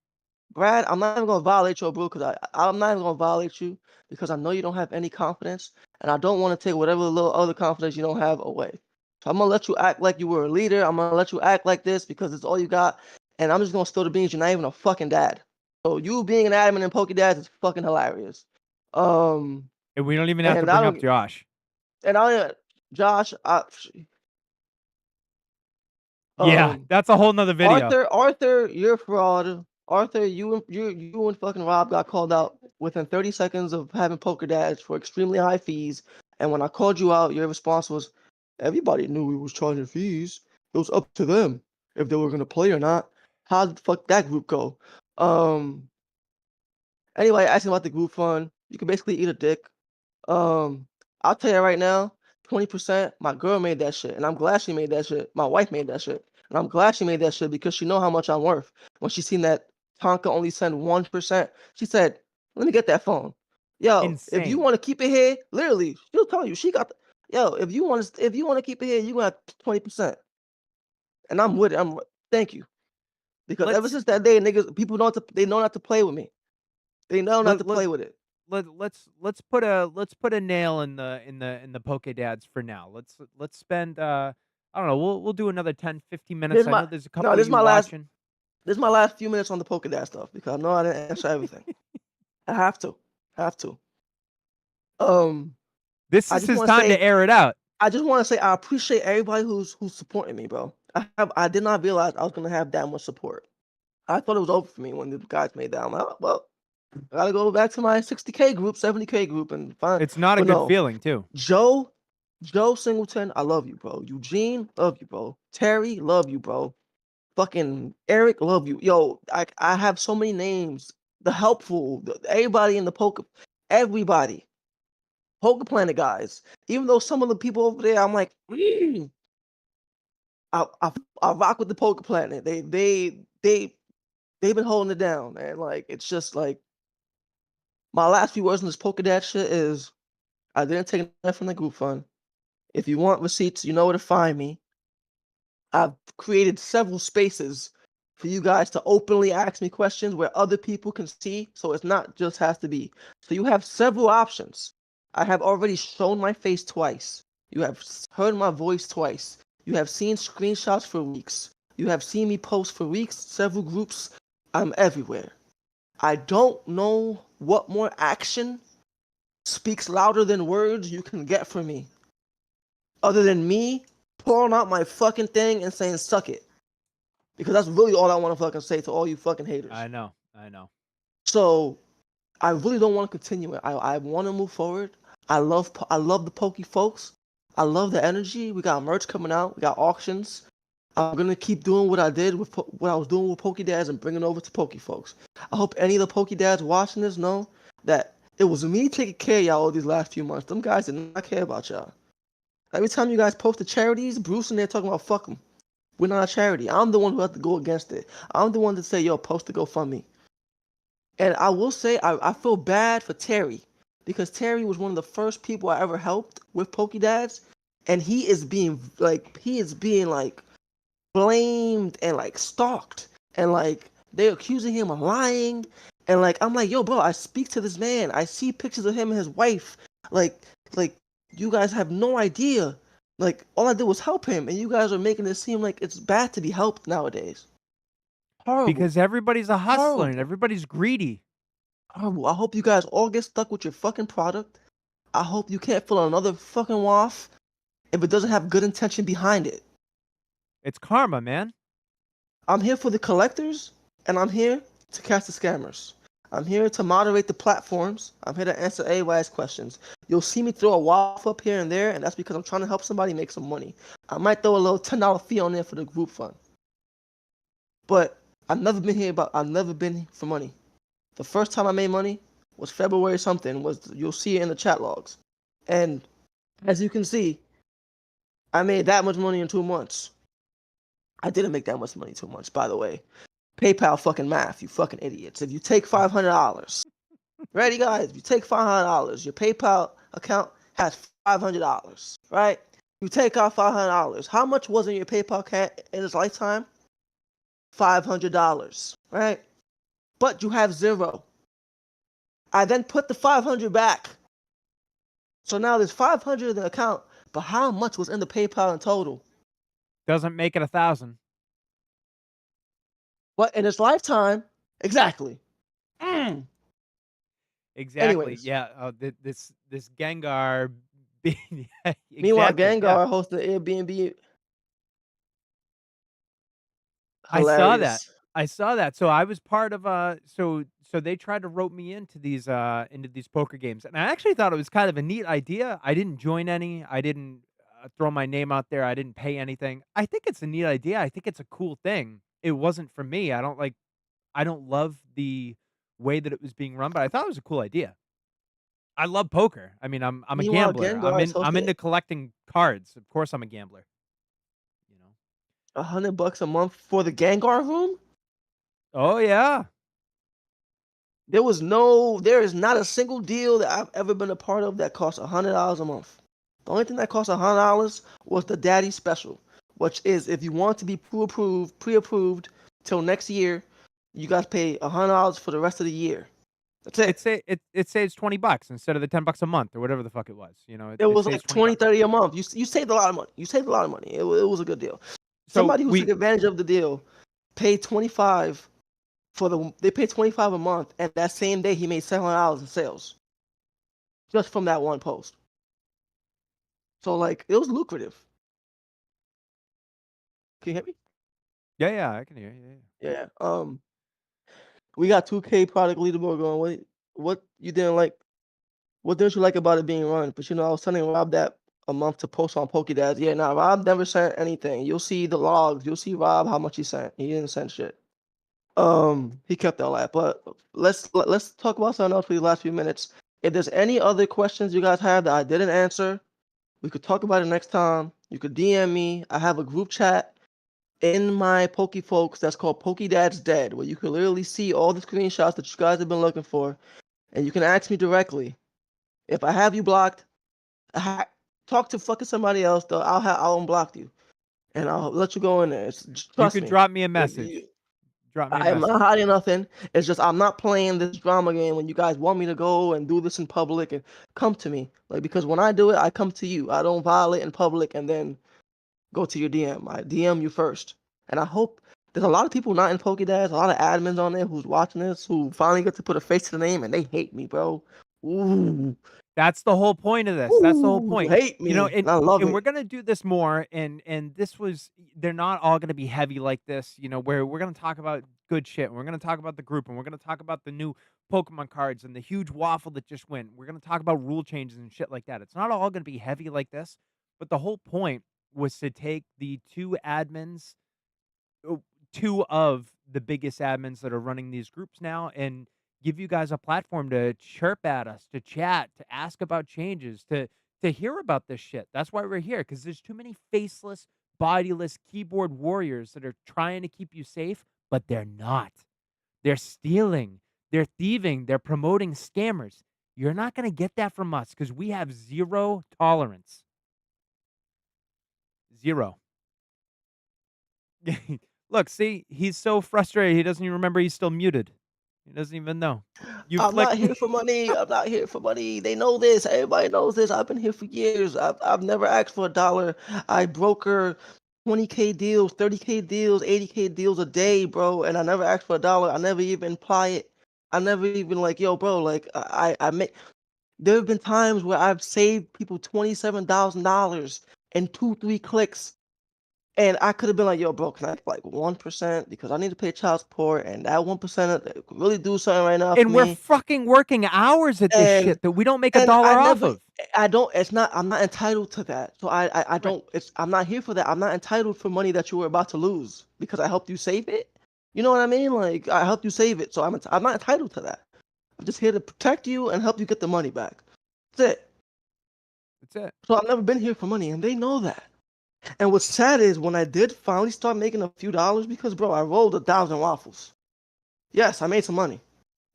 Brad, I'm not even gonna violate your bro because I'm not even gonna violate you because I know you don't have any confidence, and I don't want to take whatever little other confidence you don't have away. So I'm gonna let you act like you were a leader. I'm gonna let you act like this because it's all you got, and I'm just gonna spill the beans. You're not even a fucking dad. So you being an admin in Pokédex is fucking hilarious. Um, And we don't even have to and I bring up don't, Josh. and I, Josh, Yeah, um, that's a whole nother video. Arthur, you're a fraud. Arthur, you and fucking Rob got called out within 30 seconds of having poker dads for extremely high fees. And when I called you out, your response was, everybody knew we was charging fees. It was up to them if they were gonna play or not. How the fuck that group go? Um. Anyway, asking about the group fund, you can basically eat a dick. Um, I'll tell you right now, 20%, my girl made that shit, and I'm glad she made that shit. My wife made that shit, and I'm glad she made that shit because she know how much I'm worth. When she seen that Tonka only send 1%, she said, "Let me get that phone." Yo, if you Insane. want to keep it here, literally, she'll tell you she got. Yo, if you want to keep it here, you got 20%, and I'm with it. Thank you because ever Let's since that day, niggas, people they know not to play with me. They know not let, to let, play with it. let's put a nail in the Poke Dads for now. Let's spend I don't know, we'll do another 10, 15 This minutes. is I my know there's a no. couple of you watching. This is my last few minutes on the Pokédex stuff because I know I didn't answer everything. I have to. I have to. Um, This I is just his want to time to say, air it out. I appreciate everybody who's supporting me, bro. I did not realize I was gonna have that much support. I thought it was over for me when the guys made that. I'm like, oh, well, I gotta go back to my 60K group, 70K group, and find. It's not a But good no, feeling, too. Joe, Joe Singleton, I love you, bro. Eugene, love you, bro. Terry, love you, bro. Fucking Eric, love you. Yo, I have so many names. The helpful, everybody in the poker, everybody. Poker Planet guys. Even though some of the people over there, I'm like, I rock with the Poker Planet. They've been holding it down, man. Like it's just like my last few words on this Poker Dad shit is I didn't take nothing from the group fund. If you want receipts, you know where to find me. I've created several spaces for you guys to openly ask me questions where other people can see, so it's not just has to be. So you have several options. I have already shown my face twice. You have heard my voice twice. You have seen screenshots for weeks. You have seen me post for weeks, several groups. I'm everywhere. I don't know what more action speaks louder than words you can get from me, other than me pulling out my fucking thing and saying suck it. Because that's really all I want to fucking say to all you fucking haters. I know. I know. So I really don't want to continue it. I want to move forward. I love the Pokey folks. I love the energy. We got merch coming out. We got auctions. I'm gonna keep doing what I did with what I was doing with Poké Dads and bringing it over to Pokey folks. I hope any of the Poké Dads watching this know that it was me taking care of y'all all these last few months. Them guys did not care about y'all. Every time you guys post the charities, Bruce and they're talking about fuck them. We're not a charity. I'm the one who has to go against it. I'm the one to say, yo, post to GoFundMe. And I will say, I feel bad for Terry because Terry was one of the first people I ever helped with Pokedads, and he is being like blamed and like stalked, and like they're accusing him of lying, and like I'm like, yo, bro, I speak to this man. I see pictures of him and his wife. Like, like you guys have no idea. Like all I did was help him, and you guys are making it seem like it's bad to be helped nowadays. Horrible, Because everybody's a hustler and horrible. everybody's greedy. Horrible. I hope you guys all get stuck with your fucking product. I hope you can't fill another fucking waff if it doesn't have good intention behind it. It's karma, man. I'm here for the collectors, and I'm here to catch the scammers. I'm here to moderate the platforms. I'm here to answer anybody's questions. You'll see me throw a waff up here and there, and that's because I'm trying to help somebody make some money. I might throw a little $10 fee on there for the group fund. But I've never been for money. The first time I made money was February something. You'll see it in the chat logs. And as you can see, I made that much money in 2 months. I didn't make that much money in 2 months, by the way. PayPal fucking math, you fucking idiots. If you take $500, ready guys? If you take $500, your PayPal account has $500, right? You take out $500. How much was in your PayPal account in its lifetime? $500, right? But you have zero. I then put the 500 back. So now there's 500 in the account, but how much was in the PayPal in total? Doesn't make it 1,000. But in its lifetime, exactly. Mm. Exactly. Anyways, Yeah. This Gengar being yeah, meanwhile, exactly. Yeah. Gengar hosted Airbnb. I saw that. Hilarious. I saw that. So I was part of so they tried to rope me into these poker games. And I actually thought it was kind of a neat idea. I didn't join any. I didn't throw my name out there. I didn't pay anything. I think it's a neat idea. I think it's a cool thing. It wasn't for me. I don't love the way that it was being run, but I thought it was a cool idea. I love poker. I mean, I'm a Meanwhile, gambler. Gengar is I'm hosted into collecting cards. Of course I'm a gambler, you know. $100 a month for the Gengar room. Oh yeah. There is not a single deal that I've ever been a part of that costs $100 a month. The only thing that cost $100 was the Daddy Special, which is if you want to be pre-approved till next year, you guys pay $100 for the rest of the year. That's it. It saves $20 instead of the $10 a month or whatever the fuck it was. You know, It it was saves like 20 20, bucks. 30 a month. You saved a lot of money. You saved a lot of money. It was a good deal. So Somebody who took we advantage of the deal paid 25 they paid 25 a month, and that same day he made $700 in sales just from that one post. So like it was lucrative. Can you hear me? yeah, yeah, I can hear you. Yeah. Yeah. We got 2K product leaderboard going. What you didn't like? What didn't you like about it being run? But I was telling Rob that a month to post on Pokédads. Yeah, nah, Rob never sent anything. You'll see the logs. You'll see Rob how much he sent. He didn't send shit. He kept all that. But let's talk about something else for the last few minutes. If there's any other questions you guys have that I didn't answer, we could talk about it next time. You could DM me. I have a group chat in my Pokefolks that's called PokeDad's Dead, where you can literally see all the screenshots that you guys have been looking for, and you can ask me directly. If I have you blocked, talk to fucking somebody else. Though I'll unblock you, and I'll let you go in there. You Trust could me. drop me a If message. Drop me a I am not message. hiding nothing. It's just I'm not playing this drama game when you guys want me to go and do this in public and come to me. Like, because when I do it, I come to you. I don't violate in public and then go to your DM. I DM you first. And I hope there's a lot of people not in Pokédex, a lot of admins on there who's watching this who finally get to put a face to the name and they hate me, bro. Ooh, That's the whole point of this. That's the whole ooh, point. hate You know, me. And I love and we're it. gonna do this more, and this was they're not all gonna be heavy like this, you know, where we're gonna talk about good shit, and we're gonna talk about the group, and we're gonna talk about the new Pokemon cards and the huge waffle that just went. We're gonna talk about rule changes and shit like that. It's not all gonna be heavy like this, but the whole point was to take the two admins, oh, two of the biggest admins that are running these groups now, and give you guys a platform to chirp at us, to chat, to ask about changes, to hear about this shit. That's why we're here, because there's too many faceless, bodiless keyboard warriors that are trying to keep you safe, but they're not. They're stealing, they're thieving, they're promoting scammers. You're not going to get that from us because we have zero tolerance. Zero. Look, see, he's so frustrated. He doesn't even remember he's still muted. He doesn't even know. You I'm flick not here for money. I'm not here for money. They know this. Everybody knows this. I've been here for years. I've never asked for a dollar. I broker 20K deals, 30K deals, 80K deals a day, bro. And I never asked for a dollar. I never even imply it. I never even like, yo, bro, like I make there have been times where I've saved people $27,000 in 2, 3 clicks. And I could have been like, yo, bro, can I get like 1%? Because I need to pay child support, and that 1% could really do something right now for and we're me. fucking working hours at this And shit that we don't make a and I dollar off never of. I don't it's not I'm not entitled to that. So I Right. don't it's I'm not here for that. I'm not entitled for money that you were about to lose because I helped you save it. You know what I mean? Like I helped you save it, so I'm not entitled to that. I'm just here to protect you and help you get the money back. That's it. That's it. So I've never been here for money, and they know that. And what's sad is when I did finally start making a few dollars, because bro, I rolled 1,000 waffles. Yes, I made some money.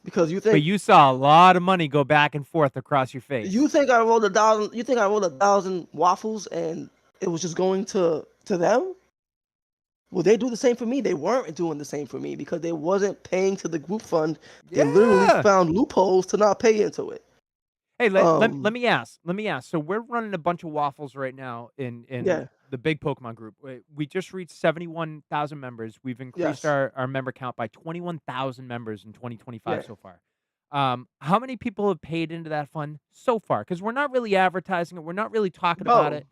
Because But you saw a lot of money go back and forth across your you face. think I rolled 1,000 you think I rolled 1,000 waffles and it was just going to them? Well, they do the same for me. They weren't doing the same for me because they wasn't paying to the group fund. They literally Yeah. found loopholes to not pay into it. Hey, let Um, me ask. Let me ask. So we're running a bunch of waffles right now in yeah, the big Pokemon group. We just reached 71,000 members. We've increased yes, our member count by 21,000 members in 2025 yeah. so far. How many people have paid into that fund so far? Because we're not really advertising it. We're not really talking about Bro, it.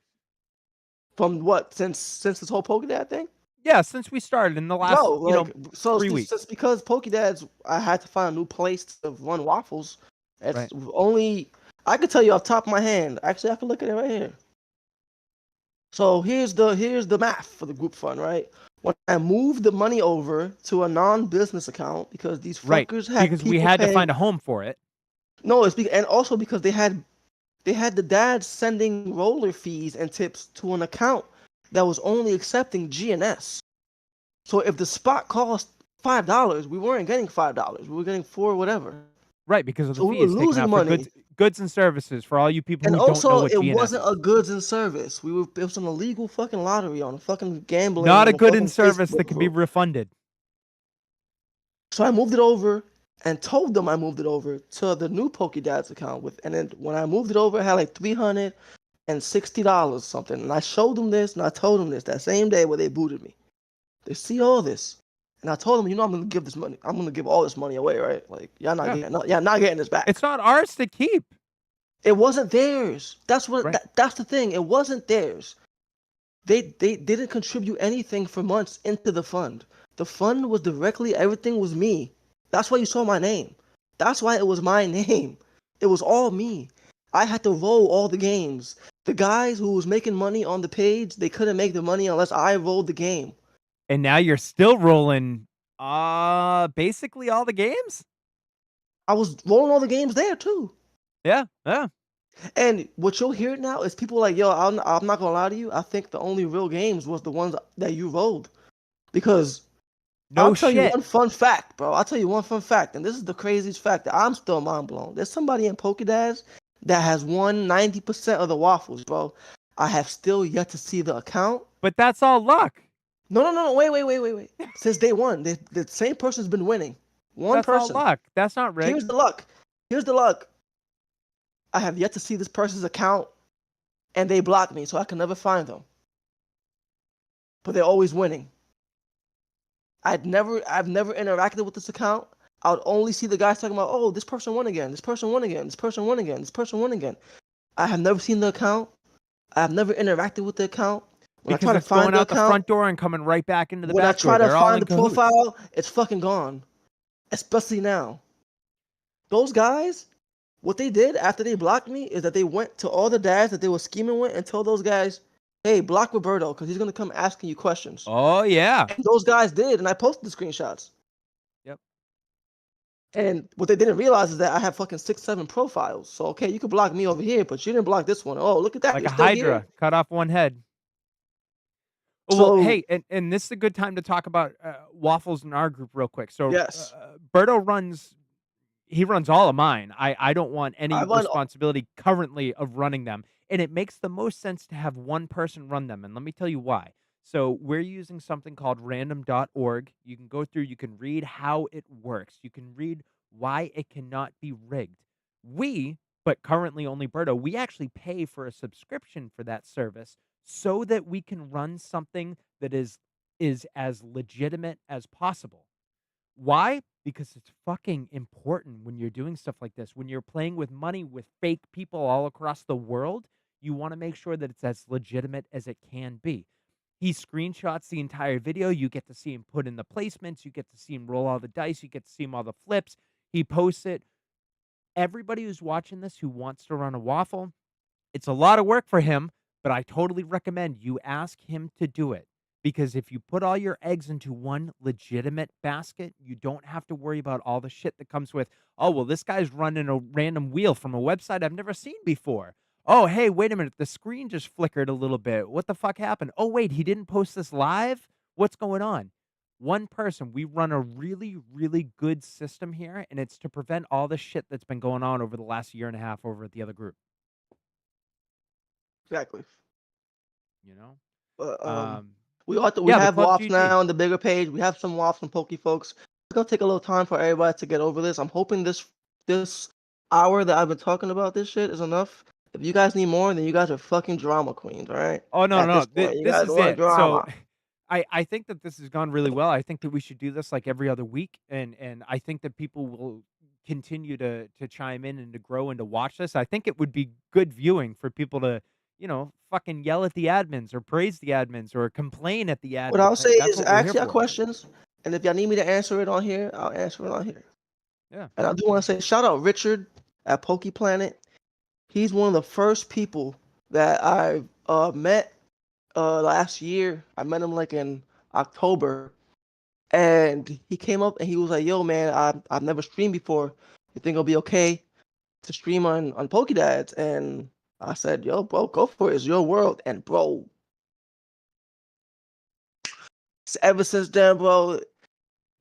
from what since this whole Pokédex thing? Yeah, since we started in the Bro, last, like so 3 weeks. just because Pokédex, I had to find a new place to run waffles. It's Right. only I could tell you off the top of my hand. Actually, I can look at it right here. So here's the math for the group fund, right? When I moved the money over to a non-business account because these Right. fuckers had Because we people had to paying. find a home for it. No, and also because they had the dad sending roller fees and tips to an account that was only accepting GNS. So if the spot cost $5, we weren't getting $5. We were getting four whatever. Right, because of the So we were fees taken losing out for money. goods and services for all you people And who don't know also, what it GNS wasn't a is. goods and service. It was an illegal fucking lottery on fucking gambling Not a on a good in fucking service that Facebook can be group. refunded. So I moved it over and told them I moved it over to the new Pokédads account and then when I moved it over, I had like $360 something. And I showed them this and I told them this that same day where they booted me. They see all this. And I told them, I'm gonna give this money. I'm gonna give all this money away, right? Like Yeah. y'all not getting this It's back. not ours to keep. It wasn't theirs. Right. That's the thing. It wasn't theirs. They didn't contribute anything for months into the fund. The fund was directly everything was me. That's why you saw my name. That's why it was my name. It was all me. I had to roll all the games. The guys who was making money on the page, they couldn't make the money unless I rolled the game. And now you're still rolling basically all the games? I was rolling all the games there too. Yeah, yeah. And what you'll hear now is people like, yo, I'm not gonna lie to you. I think the only real games was the ones that you rolled. Because I'll No tell you shit. one fun fact, bro. I'll tell you one fun fact, and this is the craziest fact that I'm still mind blown. There's somebody in Pokédex that has won 90% of the waffles, bro. I have still yet to see the account. But that's all luck. No, no, no, no. Wait. Since day one, the same person's been winning. One That's all person. luck. That's not Here's rigged. the luck. Here's the luck. I have yet to see this person's account, and they block me, so I can never find them. But they're always winning. I've never interacted with this account. I would only see the guys talking about, oh, this person won again, this person won again, this person won again, this person won again. I have never seen the account. I have never interacted with the account. When I try Because to it's find going the out the account, front door and coming right back into the when I back door. try to They're all find in the cahoots. profile, it's fucking gone. Especially now. Those guys, what they did after they blocked me is that they went to all the dads that they were scheming with and told those guys, hey, block Roberto, because he's gonna come asking you questions. Oh yeah. And those guys did, and I posted the screenshots. Yep. And what they didn't realize is that I have fucking 6, 7 profiles. So okay, you could block me over here, but you didn't block this one. Oh, look at that, Like you're a still here. hydra, cut off one head. Oh, well, So hey, and this is a good time to talk about waffles in our group real quick. So, yes, Berto runs. He runs all of mine. I don't want any I run. responsibility currently of running them, and it makes the most sense to have one person run them. And let me tell you why. So we're using something called random.org. You can go through. You can read how it works. You can read why it cannot be rigged. But currently only Berto, we actually pay for a subscription for that service so that we can run something that is as legitimate as possible. Why? Because it's fucking important when you're doing stuff like this. When you're playing with money with fake people all across the world, you want to make sure that it's as legitimate as it can be. He screenshots the entire video. You get to see him put in the placements. You get to see him roll all the dice. You get to see him all the flips. He posts it. Everybody who's watching this who wants to run a waffle, it's a lot of work for him, but I totally recommend you ask him to do it. Because if you put all your eggs into one legitimate basket, you don't have to worry about all the shit that comes with, oh, well, this guy's running a random wheel from a website I've never seen before. Oh, hey, wait a minute. The screen just flickered a little bit. What the fuck happened? Oh, wait, he didn't post this live? What's going on? One person, we run a really, really good system here, and it's to prevent all the shit that's been going on over the last year and a half over at the other group, Exactly. you know? But Um, we yeah, the have Club WAPs GG. now on the bigger page. We have some WAPs and Poke folks. It's gonna take a little time for everybody to get over this. I'm hoping this hour that I've been talking about this shit is enough. If you guys need more, then you guys are fucking drama queens, all right? Oh, no, At no, this no. point, you This guys is want it. So drama. I think that this has gone really well. I think that we should do this like every other week, and I think that people will continue to chime in and to grow and to watch this. I think it would be good viewing for people to, fucking yell at the admins or praise the admins or complain at the What I'll admins. say That's is what we're here ask y'all for. questions, and if y'all need me to answer it on here, I'll answer it on here. Yeah. And I do want to say shout out Richard at Poke Planet. He's one of the first people that I met last year. I met him like in October, and he came up and he was like, "Yo, man, I've never streamed before. You think it'll be okay to stream on Pokedads?" And I said, "Yo, bro, go for it. It's your world." And bro, ever since then, bro,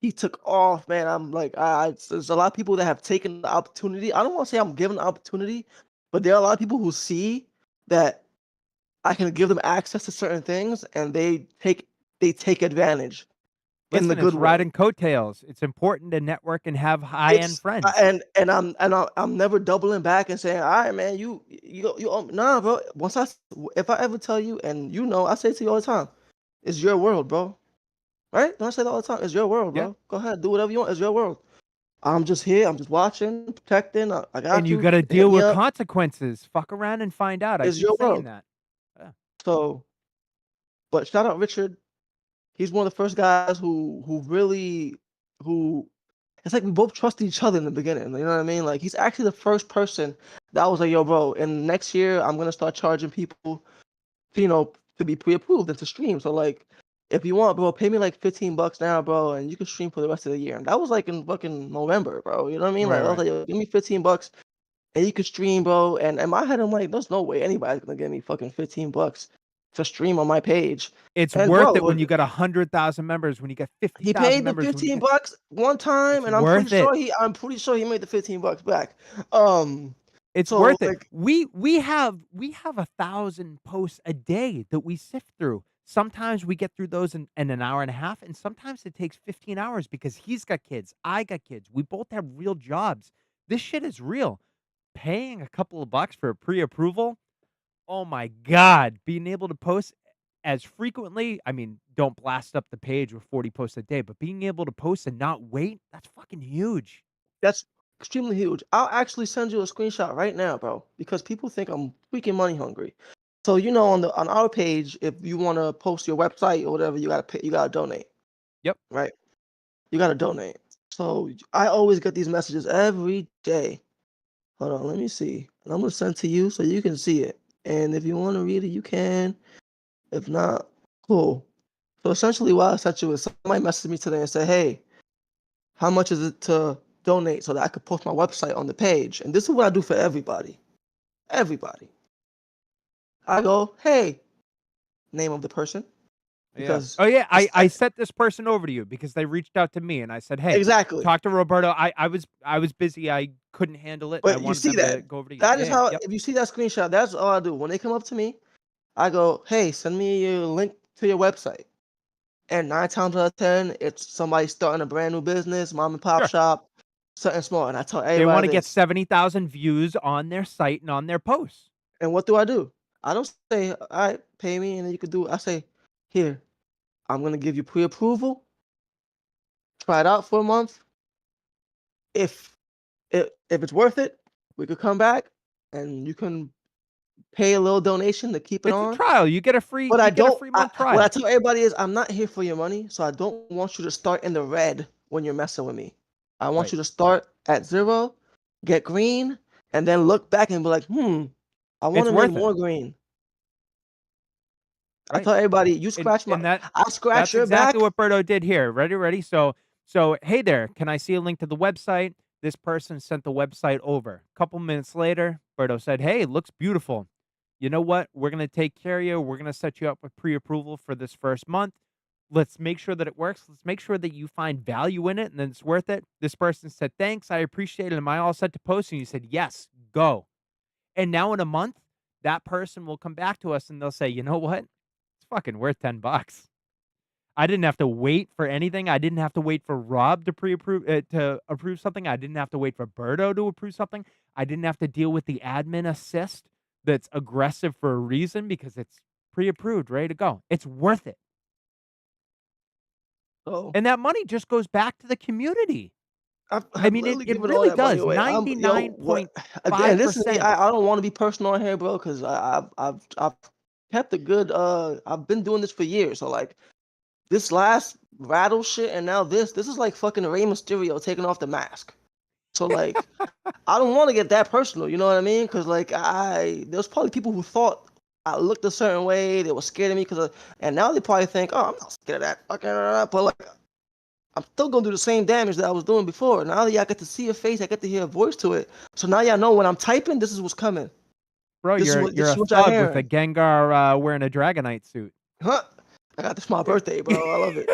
he took off, man. I'm like, there's a lot of people that have taken the opportunity. I don't want to say I'm giving the opportunity, but there are a lot of people who see that I can give them access to certain things, and they take advantage in the Listen, good it's way. riding coattails. It's important to network and have high-end It's friends. and I'm never doubling back and saying, all right, man, nah, bro. If I ever tell you, and I say to you all the time, it's your world, bro. Right? Don't I say that all the time? It's your world, Yeah. bro. Go ahead, do whatever you want. It's your world. I'm just here. I'm just watching, protecting. I And got you you. got to Hit deal me with up. consequences. Fuck around and find out. I It's keep your saying world. that. Yeah. So, but shout out Richard. He's one of the first guys who really who it's like we both trusted each other in the beginning. You know what I mean? Like he's actually the first person that was like, yo, bro, and next year I'm gonna start charging people, to be pre-approved and to stream. So like, if you want, bro, pay me like $15 now, bro, and you can stream for the rest of the year. And that was like in fucking November, bro. You know what I mean? Like Right, I was right. like, yo, give me $15. and you can stream, bro. And in my head, I'm like, there's no way anybody's gonna give me fucking $15 to stream on my page. It's And worth it bro, when you got 100,000 members, when you get he 50,000 paid the members, when you 15 get bucks one time, it's and worth it. I'm pretty sure he made the $15 back. Um, It's so worth it. like We have 1,000 posts a day that we sift through. Sometimes we get through those in an hour and a half, and sometimes it takes 15 hours because he's got kids, I got kids. We both have real jobs. This shit is real. Paying a couple of bucks for a pre-approval, oh my god, being able to post as frequently, I mean, don't blast up the page with 40 posts a day, but being able to post and not wait, that's fucking huge. that's extremely huge. I'll actually send you a screenshot right now, bro, because people think I'm freaking money hungry. So on our page, if you want to post your website or whatever, you gotta pay, you gotta donate, Yep. right? You gotta donate. So I always get these messages every day. Hold on, let me see. And I'm gonna send to you so you can see it. And if you want to read it, you can. If not, cool. So essentially, what I sent you is somebody messaged me today and said, "Hey, how much is it to donate so that I could post my website on the page?" And this is what I do for everybody. Everybody. I go, "Hey, name of the person," Yeah. because Oh, yeah, the I sec- sent this person over to you because they reached out to me, and I said, "Hey, exactly. talk to Roberto." I was busy, I couldn't handle it, and I But you wanted see them to that. go over to you. That Yeah, is yeah, how. yep, If you see that screenshot, that's all I do. When they come up to me, I go, "Hey, send me your link to your website." And 9 times out of 10, it's somebody starting a brand new business, mom and pop sure. shop, something small. And I tell They everybody wanna get this. 70,000 views on their site and on their posts. And what do? I don't say, all right, pay me and then you can do it. I say, here, I'm gonna give you pre-approval, try it out for a month. If if it's worth it, we could come back and you can pay a little donation to keep it It's a on. trial, But I you get a don't. free month What I trial. tell everybody is, I'm not here for your money, so I don't want you to start in the red when you're messing with me. I want Right, you to start at zero, get green, and then look back and be like, I want it's to make worth it, more green. I right? tell everybody, you And scratch my, and I scratch that's your exactly back, what Berto did here. Ready, ready? So, "Hey there, can I see a link to the website?" This person sent the website over. Couple minutes later, Berto said, "Hey, it looks beautiful. You know what? We're gonna take care of you. We're gonna set you up with pre-approval for this first month. Let's make sure that it works. Let's make sure that you find value in it and then it's worth it." This person said, "Thanks, I appreciate it. Am I all set to post?" And you said, "Yes, go." And now in a month, that person will come back to us and they'll say, "You know what? It's fucking worth 10 bucks. I didn't have to wait for anything. I didn't have to wait for Rob to pre-approve to approve something. I didn't have to wait for Berto to approve something. I didn't have to deal with the admin assist that's aggressive for a reason because it's pre-approved, ready to go. It's worth it." so And that money just goes back to the community. I I've mean, it literally it given all really that money does. away. What again? This is me. 99.5%. I don't want to be personal on here, bro, because I've kept a good. I've been doing this for years, so like this last rattle shit, and now this is like fucking Rey Mysterio taking off the mask. So like, I don't want to get that personal. You know what I mean? Because like there's probably people who thought I looked a certain way. They were scared of me and now they probably think, oh, I'm not scared of that fucking. But like, I'm still gonna do the same damage that I was doing before. Now that y'all get to see a face, I get to hear a voice to it. So now y'all know when I'm typing, this is what's coming. Bro, This you're is a what y'all thug with a hearing. Gengar, wearing a Dragonite suit. Huh? I got this for my birthday, bro. I love it.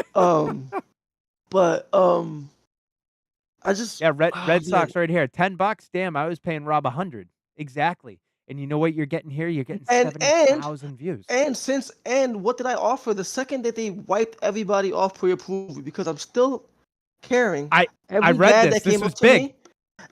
But I just Yeah, Red man. Sox right here, 10 bucks. Damn, I was paying Rob 100. Exactly. And you know what you're getting here? You're getting And and 70,000 views. and what did I offer the second that they wiped everybody off pre-approval because I'm still caring. I I Every read dad this. that This came was up to big. me,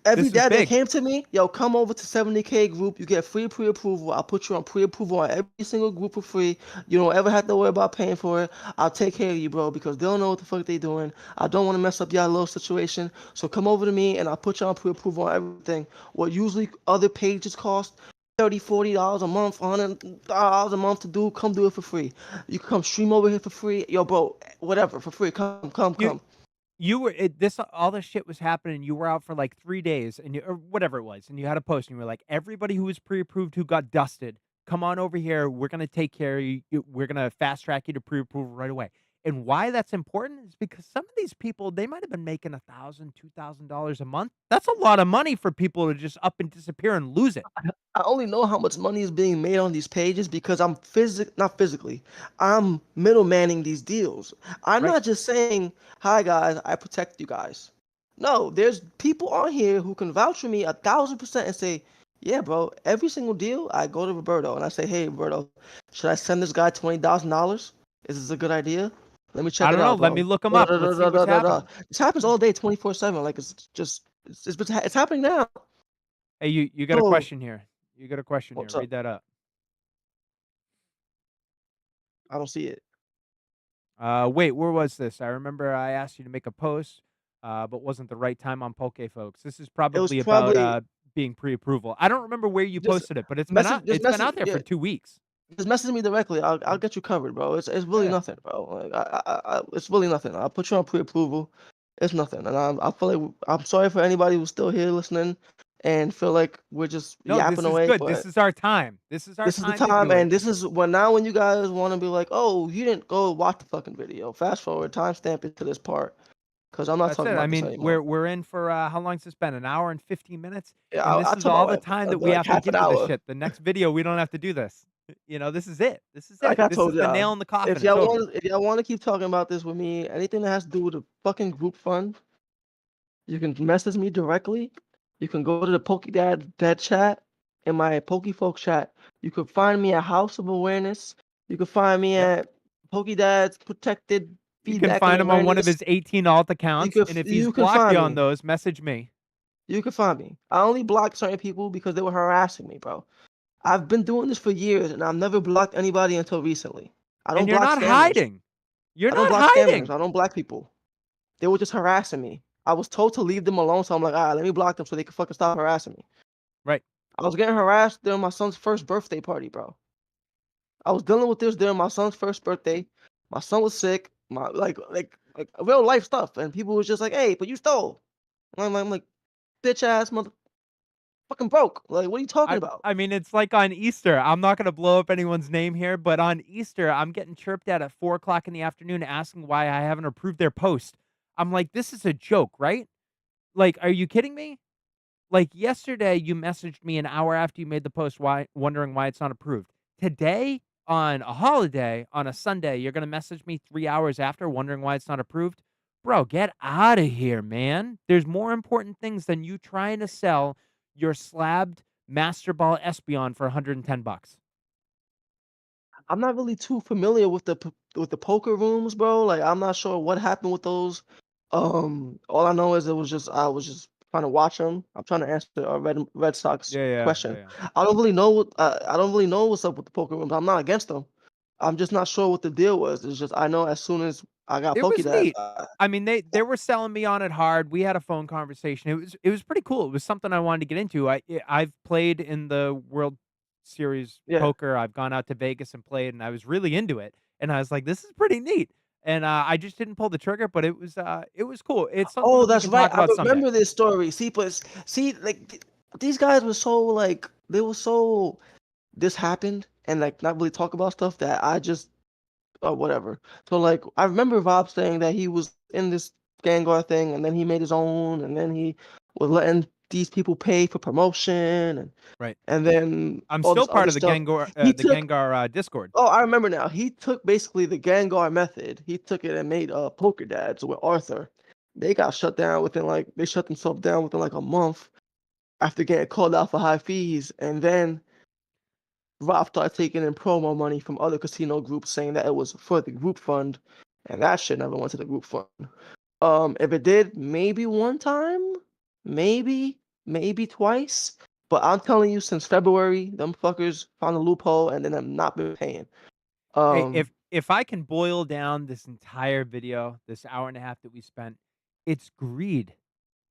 every This was dad that big. came to me, yo, come over to 70K group. You get free pre-approval. I'll put you on pre-approval on every single group for free. You don't ever have to worry about paying for it. I'll take care of you, bro, because they don't know what the fuck they doing. I don't want to mess up y'all little situation. So come over to me and I'll put you on pre-approval on everything. What usually other pages cost 30, $40 a month, $100 a month to do, come do it for free. You can come stream over here for free. Yo, bro, whatever, for free. You Come. you were this all this shit was happening. You were out for like 3 days and or whatever it was, and you had a post and you were like, "Everybody who was pre-approved who got dusted, come on over here. We're gonna take care of you. We're gonna fast track you to pre-approval right away." And why that's important is because some of these people, they might have been making $1,000, $2,000 a month. That's a lot of money for people to just up and disappear and lose it, I only know how much money is being made on these pages because I'm not physically, I'm middlemaning these deals. I'm right? not just saying, "Hi guys, I protect you guys." No, there's people on here who can vouch for me 1,000% and say, "Yeah, bro, every single deal, I go to Roberto and I say, hey, Roberto, should I send this guy $20,000? Is this a good idea? Let me I check it don't know. out, Let me bro." look them Da, up. da, Let's da, see da, what's da, da, da. happening. This happens all day, 24/7. Like it's happening now. Hey, you got a So question here. You got a question here. what's up? Read that up. I don't see it. Wait, where was this? I remember I asked you to make a post, but wasn't the right time on Poke folks. This is It was probably about probably being pre-approval. I don't remember where you just posted it, but it's been out. just It's been message out there yeah, for 2 weeks. just message me directly. I'll get you covered, bro. It's really Yeah. nothing, bro. Like it's really nothing. I'll put you on pre-approval. It's nothing, and I feel like I'm sorry for anybody who's still here listening and feel like we're just No, this yapping is away, good. This but is our time. This is our this is the time to time, do it. and this is when you guys want to be like, oh, you didn't go watch the fucking video. Fast forward, timestamp it to this part, because I'm not That's talking it. I about this mean, anymore. we're in for how long's this been? An hour and 15 minutes, Yeah, and I'll this is talk about all the like, time that we like have to half an give to this hour. shit. The next video, we don't have to do this. This is it. This is Like it. I This told is the y'all, nail in the coffin. It's over. if y'all want to keep talking about this with me, anything that has to do with the fucking group fund, you can message me directly. You can go to the Dad chat in my Pokefolk chat. You can find me at House of Awareness. You can find me Yep. at Dad's Protected You can Feedback and find him on one of Awareness. his 18 alt accounts, and if he's You can blocked find you on me. those, message me. You can find me. I only blocked certain people because they were harassing me, bro. I've been doing this for years and I've never blocked anybody until recently. I don't And you're block not scammers. hiding. You're I don't not block scammers. hiding. I don't block people. They were just harassing me. I was told to leave them alone, so I'm like, all right, let me block them so they can fucking stop harassing me. Right. I was getting harassed during my son's first birthday party, bro. I was dealing with this during my son's first birthday. My son was sick. My like real life stuff, and people was just like, "Hey, but you stole." And I'm like, "Bitch ass mother fucking broke. Like, what are you talking I about?" I mean, it's like on Easter. I'm not gonna blow up anyone's name here, but on Easter, I'm getting chirped at 4 o'clock in the afternoon asking why I haven't approved their post. I'm like, this is a joke, right? Like, are you kidding me? Like yesterday, you messaged me an hour after you made the post, why wondering why it's not approved. Today, on a holiday, on a Sunday, you're gonna message me 3 hours after, wondering why it's not approved. Bro, get out of here, man. There's more important things than you trying to sell your slabbed Master Ball Espeon for 110 bucks. I'm not really too familiar with with the poker rooms, bro. Like, I'm not sure what happened with those. All I know is I was just trying to watch them. I'm trying to answer a Red Sox Yeah, yeah, yeah, question. yeah. I don't really know what's up with the poker rooms. I'm not against them. I'm just not sure what the deal was. It's just I know as soon as I got It was Pokédex, neat. I mean, they were selling me on it hard. We had a phone conversation. It was pretty cool. It was something I wanted to get into. I've played in the World Series yeah. poker. I've gone out to Vegas and played, and I was really into it. And I was like, this is pretty neat. And I just didn't pull the trigger, but it was cool. It's something Oh, that we that's can right. talk I about someday. remember this story. See, but see, like these guys were so like they were so this happened and like not really talk about stuff that I just or whatever. So like I remember Rob saying that he was in this Gengar thing and then he made his own and then he was letting these people pay for promotion Right. and then I'm all still this part other of stuff. He The took Gengar Discord. oh, I remember now. He took basically the Gengar method. He took it and made Poker Dads with Arthur. They got shut down within like they shut themselves down within like a month after getting called out for high fees and then Rob started taking in promo money from other casino groups saying that it was for the group fund, and that shit never went to the group fund. If it did, maybe one time, maybe, maybe twice. But I'm telling you, since February, them fuckers found a loophole and then have not been paying. Hey, Um, if I can boil down this entire video, this hour and a half that we spent, it's greed.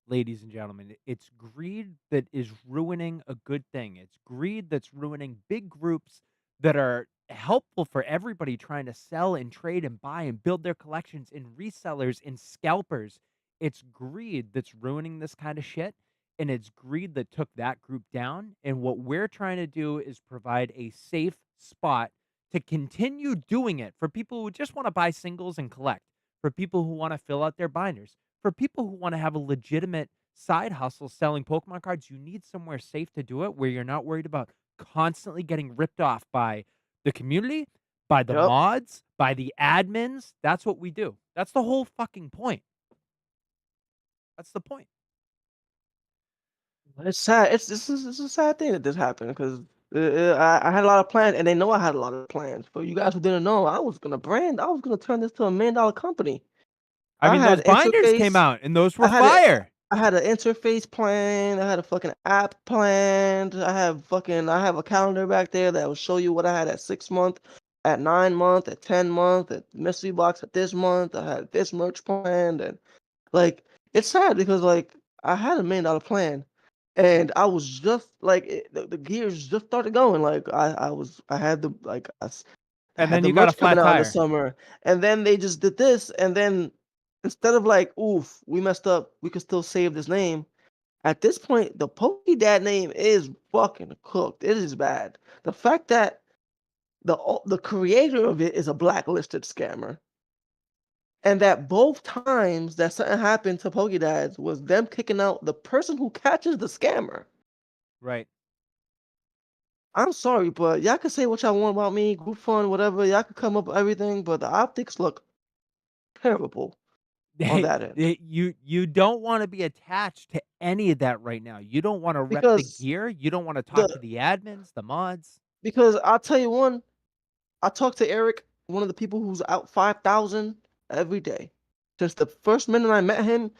Ladies and gentlemen. It's greed that is ruining a good thing. It's greed that's ruining big groups that are helpful for everybody trying to sell and trade and buy and build their collections and resellers and scalpers. It's greed that's ruining this kind of shit. And it's greed that took that group down. And what we're trying to do is provide a safe spot to continue doing it for people who just wanna buy singles and collect, for people who wanna fill out their binders, for people who wanna have a legitimate side hustle selling Pokemon cards, you need somewhere safe to do it where you're not worried about constantly getting ripped off by the community, by the Yep. mods, by the admins. That's what we do. That's the whole fucking point. That's the point. It's sad. It's a sad thing that this happened because I had a lot of plans, and they know I had a lot of plans. For you guys who didn't know, I was gonna turn this to $1 million company. I I mean, those had binders came interface. out and those I were had a fire. I had an interface plan. I had a fucking app planned. I have a calendar back there that will show you what I had at 6 month, at 9 month, at 10 month, at mystery box at this month. I had this merch planned, and like it's sad because like I had $1 million plan, and I was just like the gears just started going. Like I had the like I And had then the you got a merch coming flat out in the tire. summer, and then they just did this, and then instead of like, oof, we messed up, we could still save this name. At this point, the Dad name is fucking cooked. It is bad. The fact that the creator of it is a blacklisted scammer, and that both times that something happened to Dads was them kicking out the person who catches the scammer. Right. I'm sorry, but y'all can say what y'all want about me, group fun, whatever. Y'all can come up with everything, but the optics look terrible on that end. You don't wanna be attached to any of that right now. You don't wanna rep the Because gear. You don't wanna talk to the the admins, the mods. because I'll tell you one, I talked to Eric, one of the people who's out 5,000 every day. Since the first minute I met him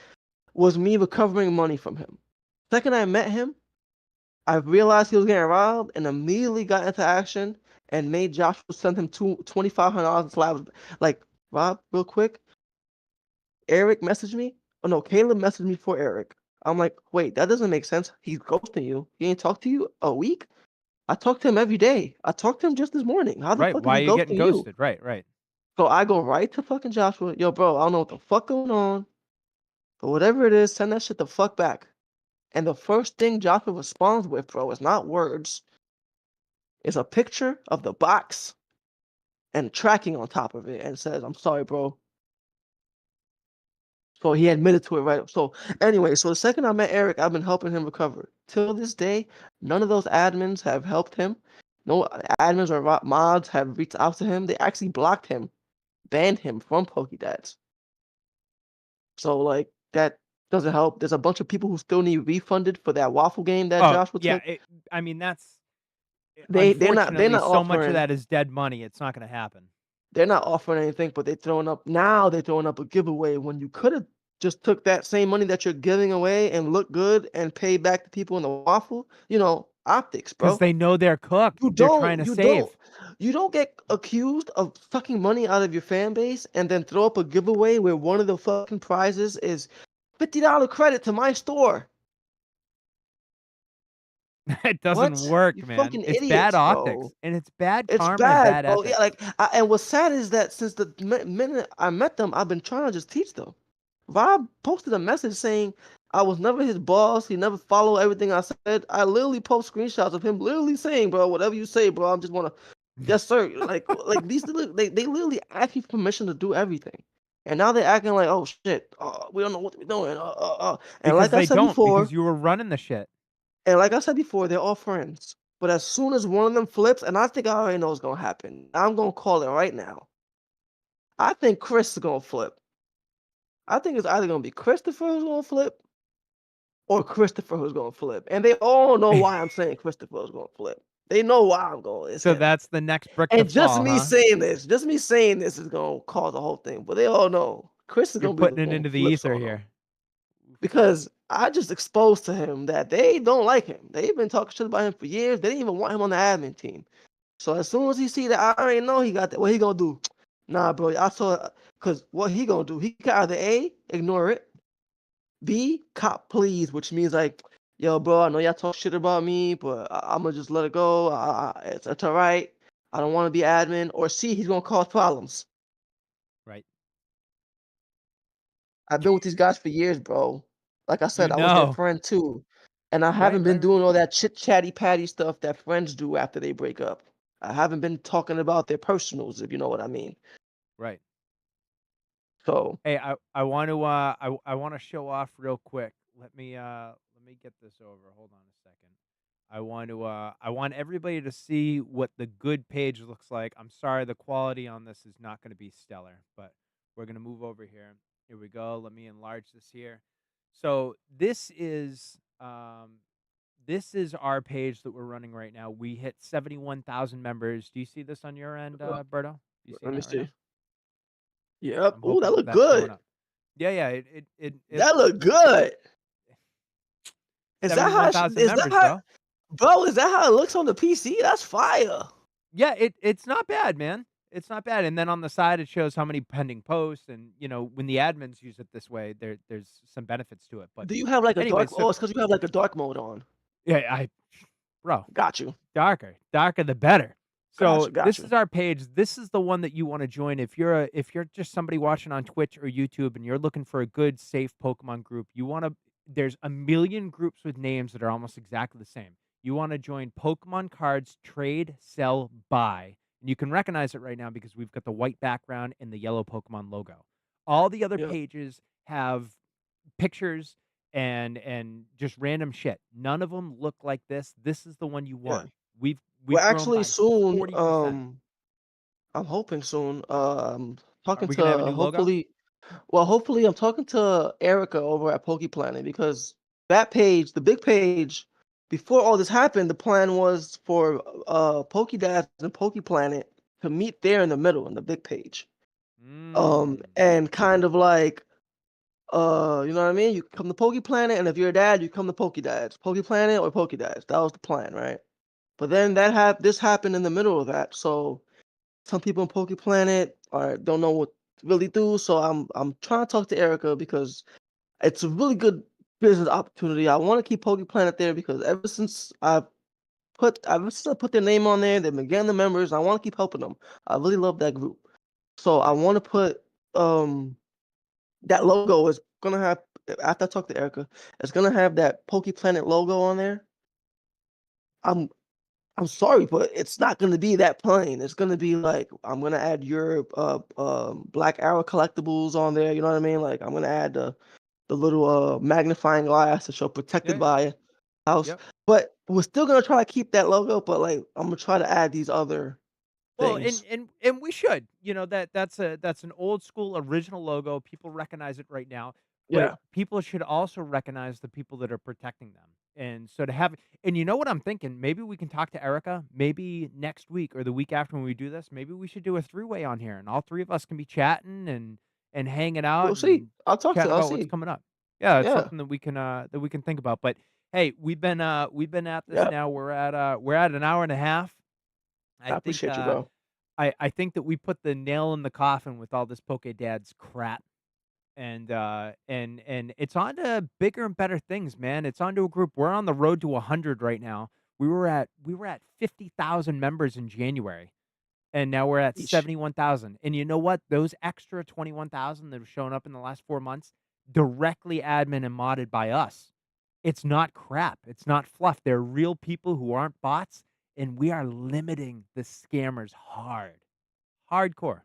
was me recovering money from him. Second I met him, I realized he was getting robbed and immediately got into action and made Joshua send him $2,500 in slabs. Like, Rob, real quick, Eric messaged me. Oh no, Caleb messaged me for Eric. I'm like, wait, that doesn't make sense. He's ghosting you. He ain't talked to you a week? I talk to him every day. I talked to him just this morning. How the Right, fuck is why he are you getting ghosting you? ghosted? Right, right. So I go right to fucking Joshua. Yo, bro, I don't know what the fuck going on, but whatever it is, send that shit the fuck back. And the first thing Joshua responds with, bro, is not words. It's a picture of the box and tracking on top of it and says, I'm sorry, bro. So he admitted to it, right? So anyway, so the second I met Eric, I've been helping him recover. Till this day, none of those admins have helped him. No admins or mods have reached out to him. They actually blocked him, banned him from Pokédads. So like that doesn't help. There's a bunch of people who still need refunded for that waffle game that Oh, Joshua yeah, took. I mean, that's They're unfortunately, not so much of offering that is dead money. It's not gonna happen. they're not offering anything, but they're throwing up a giveaway when you could have just took that same money that you're giving away and look good and pay back the people in the waffle. Optics, 'Cause bro. they know they're cooked. You They're trying don't to you don't save. you don't get accused of sucking money out of your fan base and then throw up a giveaway where one of the fucking prizes is $50 credit to my store. It doesn't What? work, You man. fucking It's bad idiots, optics, bro. and it's bad It's karma and bad, bad bro. Yeah, ethics. and what's sad is that since the minute I met them, I've been trying to just teach them. Rob posted a message saying I was never his boss. He never followed everything I said. I literally post screenshots of him literally saying, "Bro, whatever you say, bro, I'm just wanna, yes, sir." Like these, they literally ask you permission to do everything, and now they're acting like, "Oh shit, we don't know what we're doing." And Because like I they said don't, before, because you were running the shit. they're all friends. But as soon as one of them flips, and I think I already know what's gonna happen, I'm gonna call it right now. I think Chris is gonna flip. I think it's either gonna be Christopher who's gonna flip or Christopher who's gonna flip. And they all know why I'm saying Christopher is gonna flip. They know why I'm going. It's So him. that's the next brick to And fall, huh? just me saying this is gonna cause the whole thing. But they all know Chris is You're gonna be the putting it one who into the flips ether on them here. because I just exposed to him that they don't like him. They've been talking shit about him for years. They didn't even want him on the admin team. So as soon as he see that, I already know he got that. What he gonna do? Nah, bro. I saw because what he gonna do? He can either A, ignore it, B, cop please, which means like, yo, bro, I know y'all talk shit about me, but I'm gonna just let it go. It's all right. I don't want to be admin. Or C, he's gonna cause problems. Right. I've been with these guys for years, bro. Like I You said, I was their know. friend too, and I Right, haven't right, been right. doing all that chit chatty patty stuff that friends do after they break up. I haven't been talking about their personals, if you know what I mean. Right. So, Hey, I want to I want to show off real quick. Let me get this over. Hold on a second. I want everybody to see what the good page looks like. I'm sorry the quality on this is not going to be stellar, but we're going to move over here. Here we go. Let me enlarge this here. So, this is our page that we're running right now. We hit 71,000 members. Do you see this on your end, uh, Berto? You seeing let me that right see. now? Yep. I'm Oh, that hoping look that's showing good. up. Yeah, yeah, it That look good. Is that how? 71,000 Is that members, how? bro. Bro, is that how it looks on the PC? That's fire. Yeah, it's not bad, man. It's not bad, and then on the side, it shows how many pending posts and, when the admins use it this way, there's some benefits to it, but Do you have like a anyway, dark? so Oh, it's because you have like a dark mode on. yeah, bro, Got you. darker the better. Got So, you. Got this you. is our page. This is the one that you wanna join if you're just somebody watching on Twitch or YouTube and you're looking for a good, safe Pokemon group, there's a million groups with names that are almost exactly the same. You wanna join Pokemon Cards Trade, Sell, Buy, and you can recognize it right now because we've got the white background and the yellow Pokemon logo. All the other Yep. pages have pictures and just random shit. None of them look like this. This is the one you Yeah. want. We've Well, we've grown actually, by soon. 40%. I'm hoping soon. Are Talking we gonna have a to new logo? hopefully, I'm talking to Erica over at Planet because that page, the big page, before all this happened, the plan was for Pokédash and Planet to meet there in the middle in the big page. Mm. And kind of like, you know what I mean? You come to Planet, and if you're a dad, you come to Pokédash, Planet or Pokédash. That was the plan, right? But then this happened in the middle of that, so some people in Planet are don't know what to really do. So I'm trying to talk to Erica because it's a really good business opportunity. I want to keep Planet there because ever since I put their name on there, they've been getting the members. I want to keep helping them. I really love that group. So I Right. want to put that logo is gonna have after I talk to Erica, it's gonna have that Planet logo on there. I'm I'm sorry, but it's not gonna be that plain. It's gonna be like I'm gonna add your Black Arrow collectibles on there. You know what I mean? Like I'm gonna add the little magnifying glass to show Yeah, protected yeah. by house. Yep. But we're still gonna try to keep that logo. But like I'm gonna try to add these other Well, and things. and and we should. That's an old school original logo. People recognize it right now, but Yeah. people should also recognize the people that are protecting them. And so to have and you know what I'm thinking? Maybe we can talk to Erica. Maybe next week or the week after when we do this, maybe we should do a three-way on here, and all three of us can be chatting and hanging We'll out see. and I'll talk to. chatting I'll about what's see. coming up. Yeah, it's Yeah. something that we can think about. But hey, we've been at this Yeah. now. We're at an hour and a half. I I think appreciate you, bro. I think that we put the nail in the coffin with all this Poke Dad's crap, and it's on to bigger and better things, man. It's on to a group. We're on the road to 100 right now. We were at 50,000 members in January, and now we're at Each. 71,000. And you know what? Those extra 21,000 that have shown up in the last 4 months, directly admin and modded by us. It's not crap. It's not fluff. They're real people who aren't bots, and we are limiting the scammers hard. Hardcore,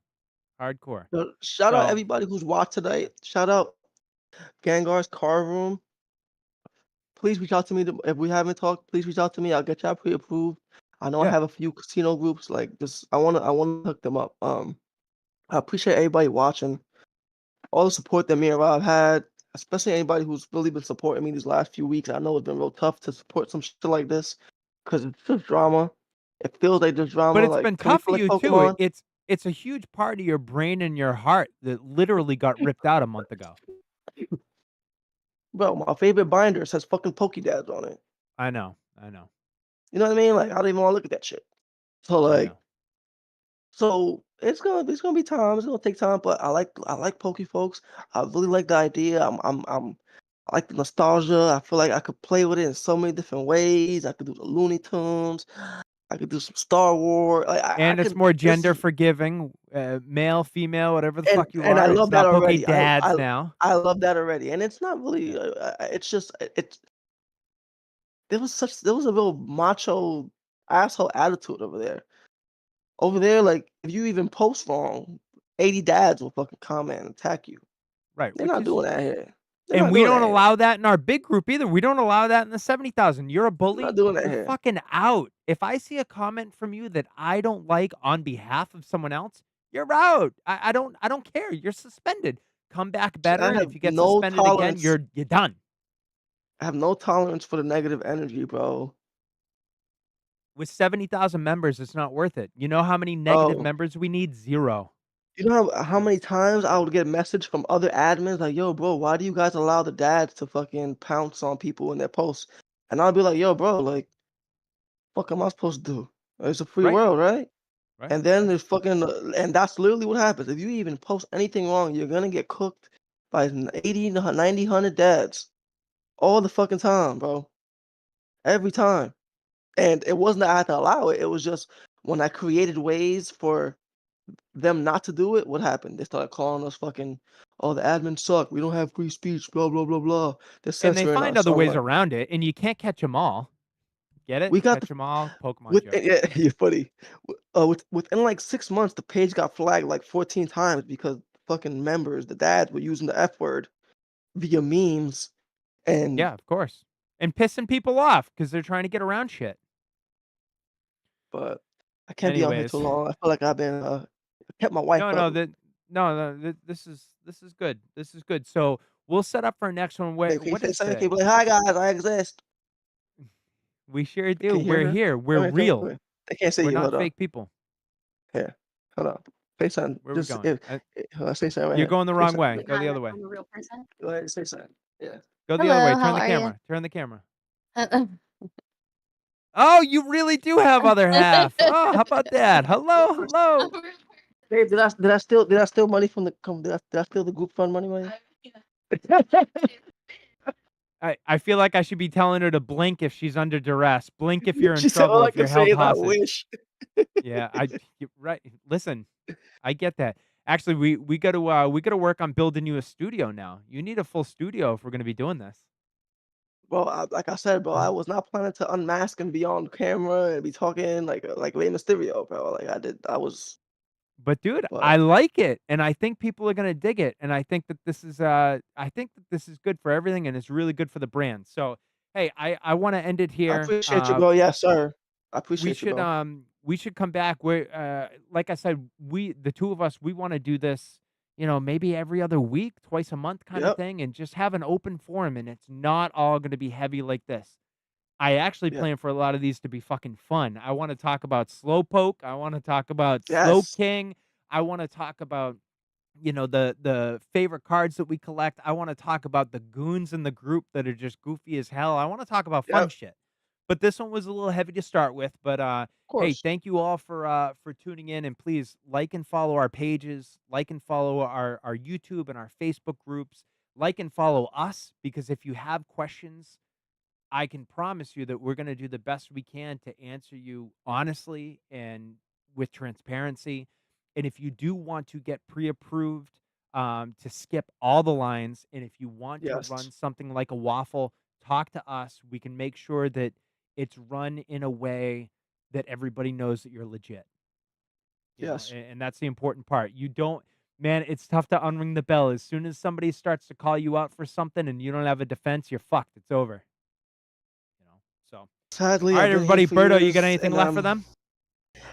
hardcore. Shout out So, everybody who's watched tonight. Shout out Gengar's Car Room. Please reach out to me if we haven't talked. Please reach out to me. I'll get y'all pre-approved. I know I yeah, have a few casino groups like this. I wanna hook them up. I appreciate everybody watching. All the support that me and Rob had, especially anybody who's really been supporting me these last few weeks. I know it's been real tough to support some shit like this because it's just drama. It feels like there's but drama. it's Like been can we tough for collect you too. Pokemon? It's a huge part of your brain and your heart that literally got ripped out a month ago. Bro, my favorite binder says fucking Pokédads on it. I know, I know, You know what I mean? Like I don't even want to look at that shit. So I like know. So it's gonna be time. It's gonna take time, but I like Poke folks. I really like the idea. I like the nostalgia. I feel like I could play with it in so many different ways. I could do the Looney Tunes. I could do some Star Wars. Like I And it's could. more This gender is forgiving, male, female, whatever the fuck you and I are. It's love that not Poke already. Dads now. I love that already. And it's not really. Yeah. It's just it's there was a real macho asshole attitude over there. Over there, like, if you even post wrong, 80 dads will fucking comment and attack you. Right, They're which not is doing that here. They're and not we doing don't that here. allow that in our big group either. We don't allow that in the 70,000. You're a They're not bully, doing that you're here. fucking out. If I see a comment from you that I don't like on behalf of someone else, you're out. I don't care. You're suspended. Come back better, I and have if you get no suspended again, tolerance. you're done. I have no tolerance for the negative energy, bro. With 70,000 members, it's not worth it. You know how many negative Bro, members we need? 0. you know how many times I would get a message from other admins like, "Yo, bro, why do you guys allow the dads to fucking pounce on people in their posts?" And I'll be like, "Yo, bro, like, fuck am I supposed to do? It's a free Right, world, right?" right, And then right. there's fucking, and that's literally what happens. If you even post anything wrong, you're gonna get cooked by 80, 90, 100 dads all the fucking time, bro. Every time. And it wasn't that I had to allow it. It was just when I created ways for them not to do it, what happened? They started calling us fucking, "Oh, the admins suck. We don't have free speech, blah, blah, blah, blah. They're And they censoring find us." other So I'm ways like, around it, and you can't catch them all. Get it? we got Catch the them all, Pokemon with joke. yeah, you're funny. Within like 6 months, the page got flagged like 14 times because fucking members, the dads, were using the F word via memes. And Yeah, of course. And pissing people off because 'cause they're trying to get around shit. but I can't be on here too Anyways. long. I feel like I've been kept my wife No, up. no, that no, no, this is good. This is good. So, we'll set up for our next one. Hey, Where can you what say is something? Can you today? be like, "Hi guys, I exist." We sure do. Can you hear We're her? here. We're Come here, come here, come real. here. They can't see We're you. not Hold on. fake people. Here, hold on. Say something. Where are we Just going? say something right You're here. going the Say wrong something. way. Go the other way. I'm a real person. Go ahead and say something. Yeah. Go the other way. Hello, Turn how the are you? camera. Turn the camera. Oh, you really do have other half. Oh, how about that? Hello, hello. Dave, did I steal money from the did I steal the group fund money? I feel like I should be telling her to blink if she's under duress. Blink if you're in She said, "All trouble, I if can you're say held is I hostage. wish." Yeah, you're right. Listen, I get that. Actually, we gotta work on building you a studio now. You need a full studio if we're gonna be doing this. Bro, like I said, bro, I was not planning to unmask and be on camera and be talking like Rey Mysterio, bro. Like I was, But dude, but I like it, and I think people are gonna dig it, and I think that this is good for everything, and it's really good for the brand. So, hey, I want to end it I here. appreciate you, bro. Yes, sir. I We appreciate you, should bro. we should come back. Where like I said, the two of us, we want to do this. Maybe every other week, twice a month, kind of Yep. thing, and just have an open forum, and it's not all going to be heavy like this. I actually Yeah. plan for a lot of these to be fucking fun. I want to talk about Slowpoke. I want to talk about Slow Yes. King. I want to talk about the favorite cards that we collect. I want to talk about the goons in the group that are just goofy as hell. I want to talk about fun Yep. shit. But this one was a little heavy to start with. But Of hey, course. thank you all for tuning in, and please like and follow our pages, like and follow our YouTube and our Facebook groups, like and follow us, because if you have questions, I can promise you that we're going to do the best we can to answer you honestly and with transparency. And if you do want to get pre-approved to skip all the lines, and if you want to Yes. run something like a waffle, talk to us. We can make sure that it's run in a way that everybody knows that you're legit. Yes. And that's the important part. You don't, man. It's tough to unring the bell. As soon as somebody starts to call you out for something and you don't have a defense, you're fucked. It's over. So, Sadly, all I've right, been here everybody. for Berto, you got years, anything left for them?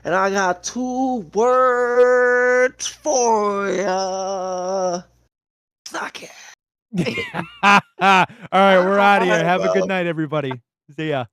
and I got 2 words for ya. Suck it. All right, we're out of All here. right, Have a good bro. night, everybody. See ya.